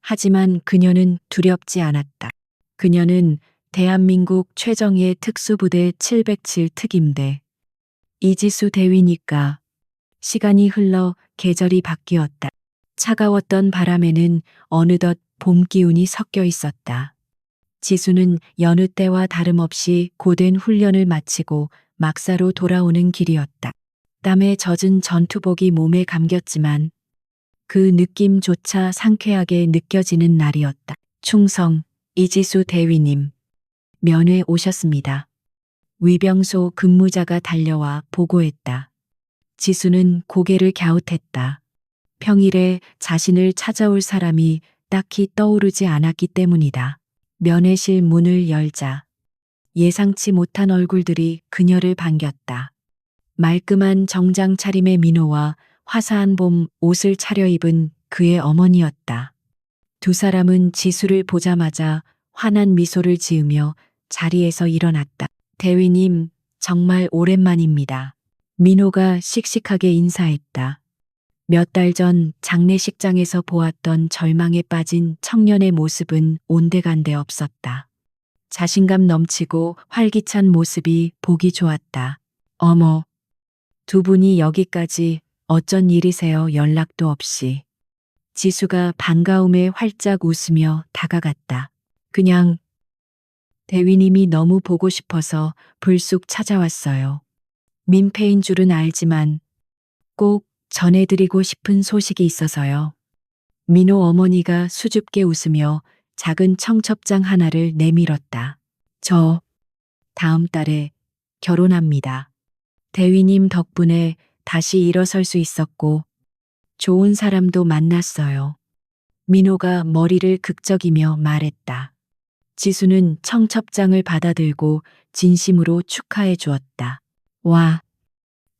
하지만 그녀는 두렵지 않았다. 그녀는 대한민국 최정예 특수부대 707 특임대 이지수 대위니까. 시간이 흘러 계절이 바뀌었다. 차가웠던 바람에는 어느덧 봄 기운이 섞여 있었다. 지수는 여느 때와 다름없이 고된 훈련을 마치고 막사로 돌아오는 길이었다. 땀에 젖은 전투복이 몸에 감겼지만 그 느낌조차 상쾌하게 느껴지는 날이었다. 충성, 이지수 대위님. 면회 오셨습니다. 위병소 근무자가 달려와 보고했다. 지수는 고개를 갸웃했다. 평일에 자신을 찾아올 사람이 딱히 떠오르지 않았기 때문이다. 면회실 문을 열자 예상치 못한 얼굴들이 그녀를 반겼다. 말끔한 정장 차림의 민호와 화사한 봄 옷을 차려입은 그의 어머니였다. 두 사람은 지수를 보자마자 환한 미소를 지으며 자리에서 일어났다. 대위님, 정말 오랜만입니다. 민호가 씩씩하게 인사했다. 몇 달 전 장례식장에서 보았던 절망에 빠진 청년의 모습은 온데간데 없었다. 자신감 넘치고 활기찬 모습이 보기 좋았다. 어머, 두 분이 여기까지 어쩐 일이세요? 연락도 없이. 지수가 반가움에 활짝 웃으며 다가갔다. 그냥 대위님이 너무 보고 싶어서 불쑥 찾아왔어요. 민폐인 줄은 알지만 꼭 전해드리고 싶은 소식이 있어서요. 민호 어머니가 수줍게 웃으며 작은 청첩장 하나를 내밀었다. 저 다음 달에 결혼합니다. 대위님 덕분에 다시 일어설 수 있었고 좋은 사람도 만났어요. 민호가 머리를 극적이며 말했다. 지수는 청첩장을 받아들고 진심으로 축하해 주었다. 와,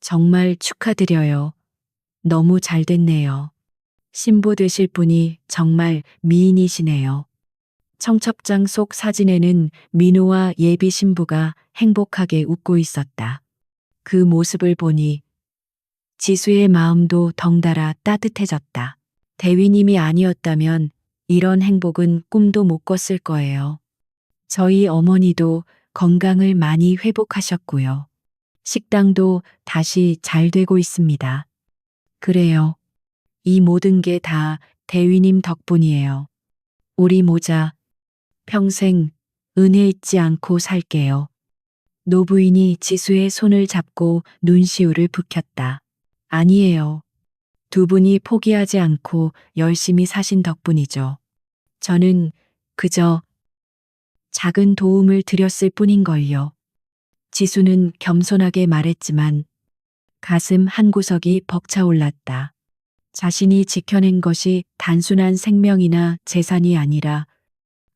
정말 축하드려요. 너무 잘 됐네요. 신부 되실 분이 정말 미인이시네요. 청첩장 속 사진에는 민호와 예비 신부가 행복하게 웃고 있었다. 그 모습을 보니 지수의 마음도 덩달아 따뜻해졌다. 대위님이 아니었다면 이런 행복은 꿈도 못 꿨을 거예요. 저희 어머니도 건강을 많이 회복하셨고요. 식당도 다시 잘 되고 있습니다. 그래요. 이 모든 게 다 대위님 덕분이에요. 우리 모자 평생 은혜 잊지 않고 살게요. 노부인이 지수의 손을 잡고 눈시울을 붉혔다. 아니에요. 두 분이 포기하지 않고 열심히 사신 덕분이죠. 저는 그저 작은 도움을 드렸을 뿐인걸요. 지수는 겸손하게 말했지만 가슴 한구석이 벅차올랐다. 자신이 지켜낸 것이 단순한 생명이나 재산이 아니라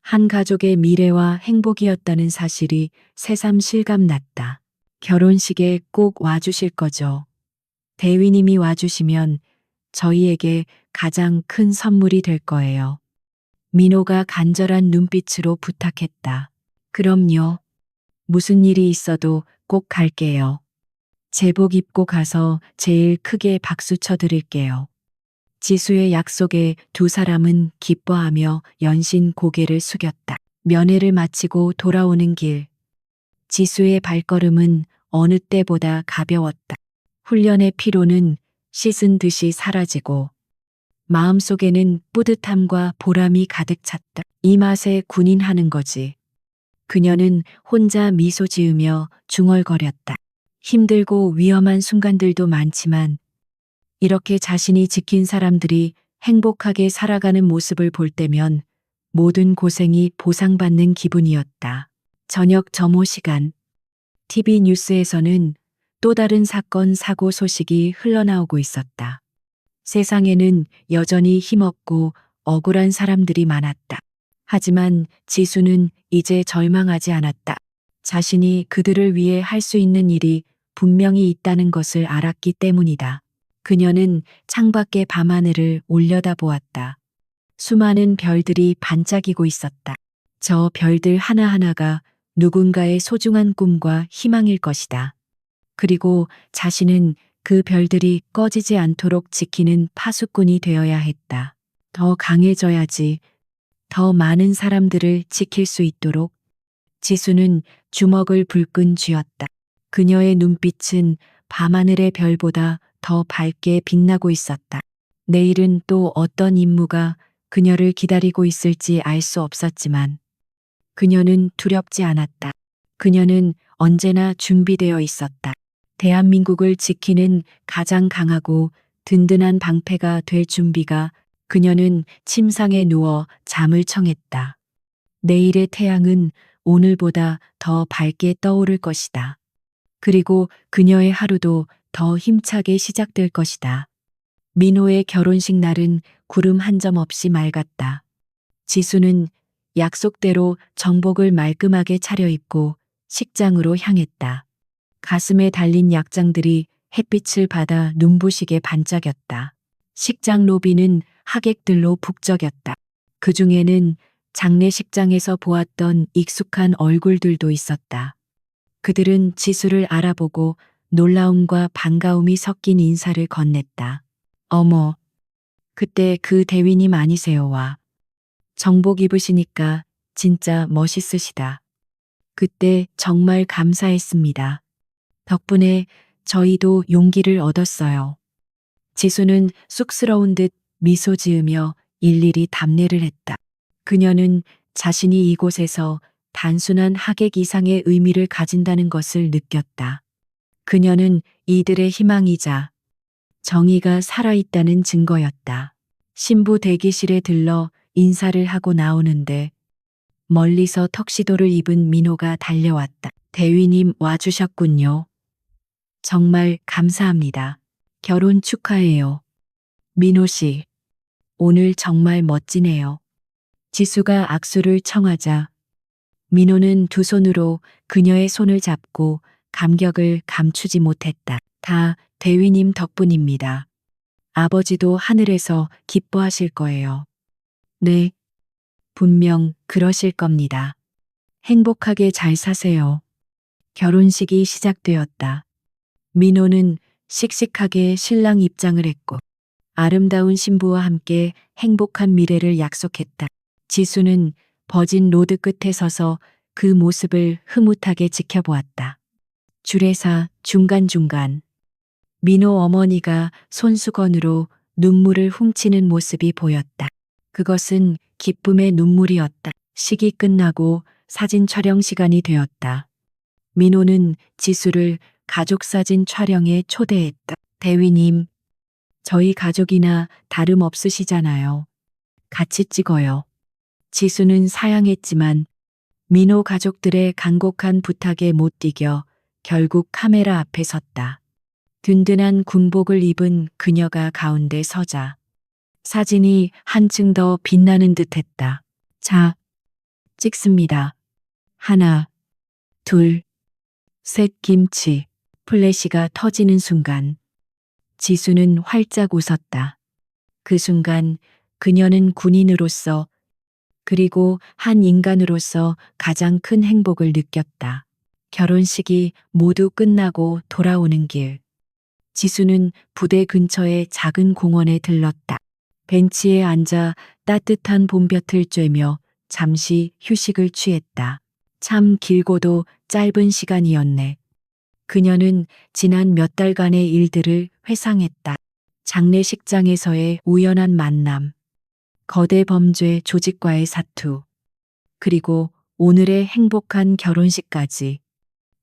한 가족의 미래와 행복이었다는 사실이 새삼 실감났다. 결혼식에 꼭 와주실 거죠. 대위님이 와주시면 저희에게 가장 큰 선물이 될 거예요. 민호가 간절한 눈빛으로 부탁했다. 그럼요. 무슨 일이 있어도 꼭 갈게요. 제복 입고 가서 제일 크게 박수 쳐드릴게요. 지수의 약속에 두 사람은 기뻐하며 연신 고개를 숙였다. 면회를 마치고 돌아오는 길. 지수의 발걸음은 어느 때보다 가벼웠다. 훈련의 피로는 씻은 듯이 사라지고 마음속에는 뿌듯함과 보람이 가득 찼다. 이 맛에 군인하는 거지. 그녀는 혼자 미소 지으며 중얼거렸다. 힘들고 위험한 순간들도 많지만 이렇게 자신이 지킨 사람들이 행복하게 살아가는 모습을 볼 때면 모든 고생이 보상받는 기분이었다. 저녁 점호 시간. TV 뉴스에서는 또 다른 사건 사고 소식이 흘러나오고 있었다. 세상에는 여전히 힘없고 억울한 사람들이 많았다. 하지만 지수는 이제 절망하지 않았다. 자신이 그들을 위해 할 수 있는 일이 분명히 있다는 것을 알았기 때문이다. 그녀는 창밖의 밤하늘을 올려다보았다. 수많은 별들이 반짝이고 있었다. 저 별들 하나하나가 누군가의 소중한 꿈과 희망일 것이다. 그리고 자신은 그 별들이 꺼지지 않도록 지키는 파수꾼이 되어야 했다. 더 강해져야지. 더 많은 사람들을 지킬 수 있도록. 지수는 주먹을 불끈 쥐었다. 그녀의 눈빛은 밤하늘의 별보다 더 밝게 빛나고 있었다. 내일은 또 어떤 임무가 그녀를 기다리고 있을지 알 수 없었지만 그녀는 두렵지 않았다. 그녀는 언제나 준비되어 있었다. 대한민국을 지키는 가장 강하고 든든한 방패가 될 준비가. 그녀는 침상에 누워 잠을 청했다. 내일의 태양은 오늘보다 더 밝게 떠오를 것이다. 그리고 그녀의 하루도 더 힘차게 시작될 것이다. 민호의 결혼식 날은 구름 한 점 없이 맑았다. 지수는 약속대로 정복을 말끔하게 차려입고 식장으로 향했다. 가슴에 달린 약장들이 햇빛을 받아 눈부시게 반짝였다. 식장 로비는 하객들로 북적였다. 그 중에는 장례식장에서 보았던 익숙한 얼굴들도 있었다. 그들은 지수를 알아보고 놀라움과 반가움이 섞인 인사를 건넸다. 어머, 그때 그 대위님 아니세요와. 정복 입으시니까 진짜 멋있으시다. 그때 정말 감사했습니다. 덕분에 저희도 용기를 얻었어요. 지수는 쑥스러운 듯 미소 지으며 일일이 답례를 했다. 그녀는 자신이 이곳에서 단순한 하객 이상의 의미를 가진다는 것을 느꼈다. 그녀는 이들의 희망이자 정의가 살아있다는 증거였다. 신부 대기실에 들러 인사를 하고 나오는데 멀리서 턱시도를 입은 민호가 달려왔다. 대위님 와주셨군요. 정말 감사합니다. 결혼 축하해요. 민호 씨, 오늘 정말 멋지네요. 지수가 악수를 청하자 민호는 두 손으로 그녀의 손을 잡고 감격을 감추지 못했다. 다 대위님 덕분입니다. 아버지도 하늘에서 기뻐하실 거예요. 네, 분명 그러실 겁니다. 행복하게 잘 사세요. 결혼식이 시작되었다. 민호는 씩씩하게 신랑 입장을 했고 아름다운 신부와 함께 행복한 미래를 약속했다. 지수는 버진 로드 끝에 서서 그 모습을 흐뭇하게 지켜보았다. 주례사 중간중간 민호 어머니가 손수건으로 눈물을 훔치는 모습이 보였다. 그것은 기쁨의 눈물이었다. 식이 끝나고 사진 촬영 시간이 되었다. 민호는 지수를 가족사진 촬영에 초대했다. 대위님, 저희 가족이나 다름없으시잖아요. 같이 찍어요. 지수는 사양했지만 민호 가족들의 간곡한 부탁에 못 이겨 결국 카메라 앞에 섰다. 든든한 군복을 입은 그녀가 가운데 서자 사진이 한층 더 빛나는 듯했다. 자, 찍습니다. 하나, 둘, 셋. 김치. 플래시가 터지는 순간 지수는 활짝 웃었다. 그 순간 그녀는 군인으로서 그리고 한 인간으로서 가장 큰 행복을 느꼈다. 결혼식이 모두 끝나고 돌아오는 길. 지수는 부대 근처의 작은 공원에 들렀다. 벤치에 앉아 따뜻한 봄볕을 쬐며 잠시 휴식을 취했다. 참 길고도 짧은 시간이었네. 그녀는 지난 몇 달간의 일들을 회상했다. 장례식장에서의 우연한 만남, 거대 범죄 조직과의 사투, 그리고 오늘의 행복한 결혼식까지.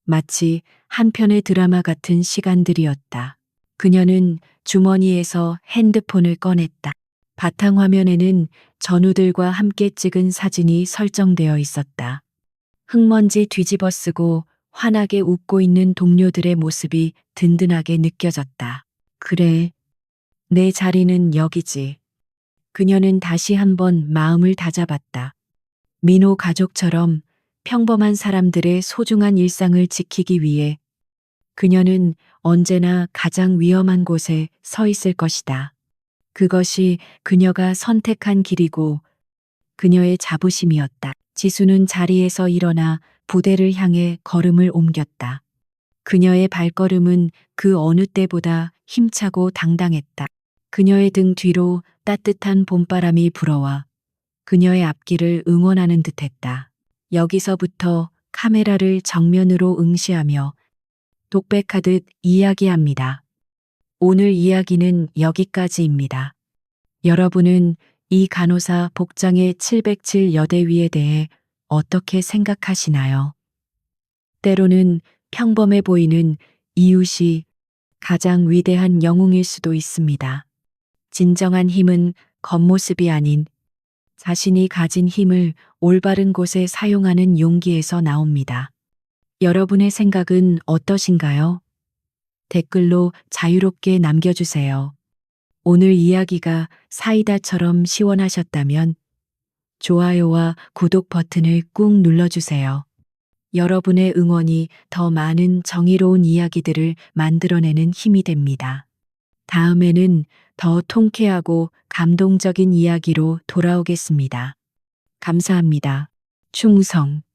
마치 한 편의 드라마 같은 시간들이었다. 그녀는 주머니에서 핸드폰을 꺼냈다. 바탕화면에는 전우들과 함께 찍은 사진이 설정되어 있었다. 흙먼지 뒤집어 쓰고 환하게 웃고 있는 동료들의 모습이 든든하게 느껴졌다. 그래, 내 자리는 여기지. 그녀는 다시 한번 마음을 다잡았다. 민호 가족처럼 평범한 사람들의 소중한 일상을 지키기 위해 그녀는 언제나 가장 위험한 곳에 서 있을 것이다. 그것이 그녀가 선택한 길이고 그녀의 자부심이었다. 지수는 자리에서 일어나 부대를 향해 걸음을 옮겼다. 그녀의 발걸음은 그 어느 때보다 힘차고 당당했다. 그녀의 등 뒤로 따뜻한 봄바람이 불어와 그녀의 앞길을 응원하는 듯했다. 여기서부터 카메라를 정면으로 응시하며 독백하듯 이야기합니다. 오늘 이야기는 여기까지입니다. 여러분은 이 간호사 복장의 707 여대위에 대해 어떻게 생각하시나요? 때로는 평범해 보이는 이웃이 가장 위대한 영웅일 수도 있습니다. 진정한 힘은 겉모습이 아닌 자신이 가진 힘을 올바른 곳에 사용하는 용기에서 나옵니다. 여러분의 생각은 어떠신가요? 댓글로 자유롭게 남겨주세요. 오늘 이야기가 사이다처럼 시원하셨다면 좋아요와 구독 버튼을 꾹 눌러주세요. 여러분의 응원이 더 많은 정의로운 이야기들을 만들어내는 힘이 됩니다. 다음에는 더 통쾌하고 감동적인 이야기로 돌아오겠습니다. 감사합니다. 충성.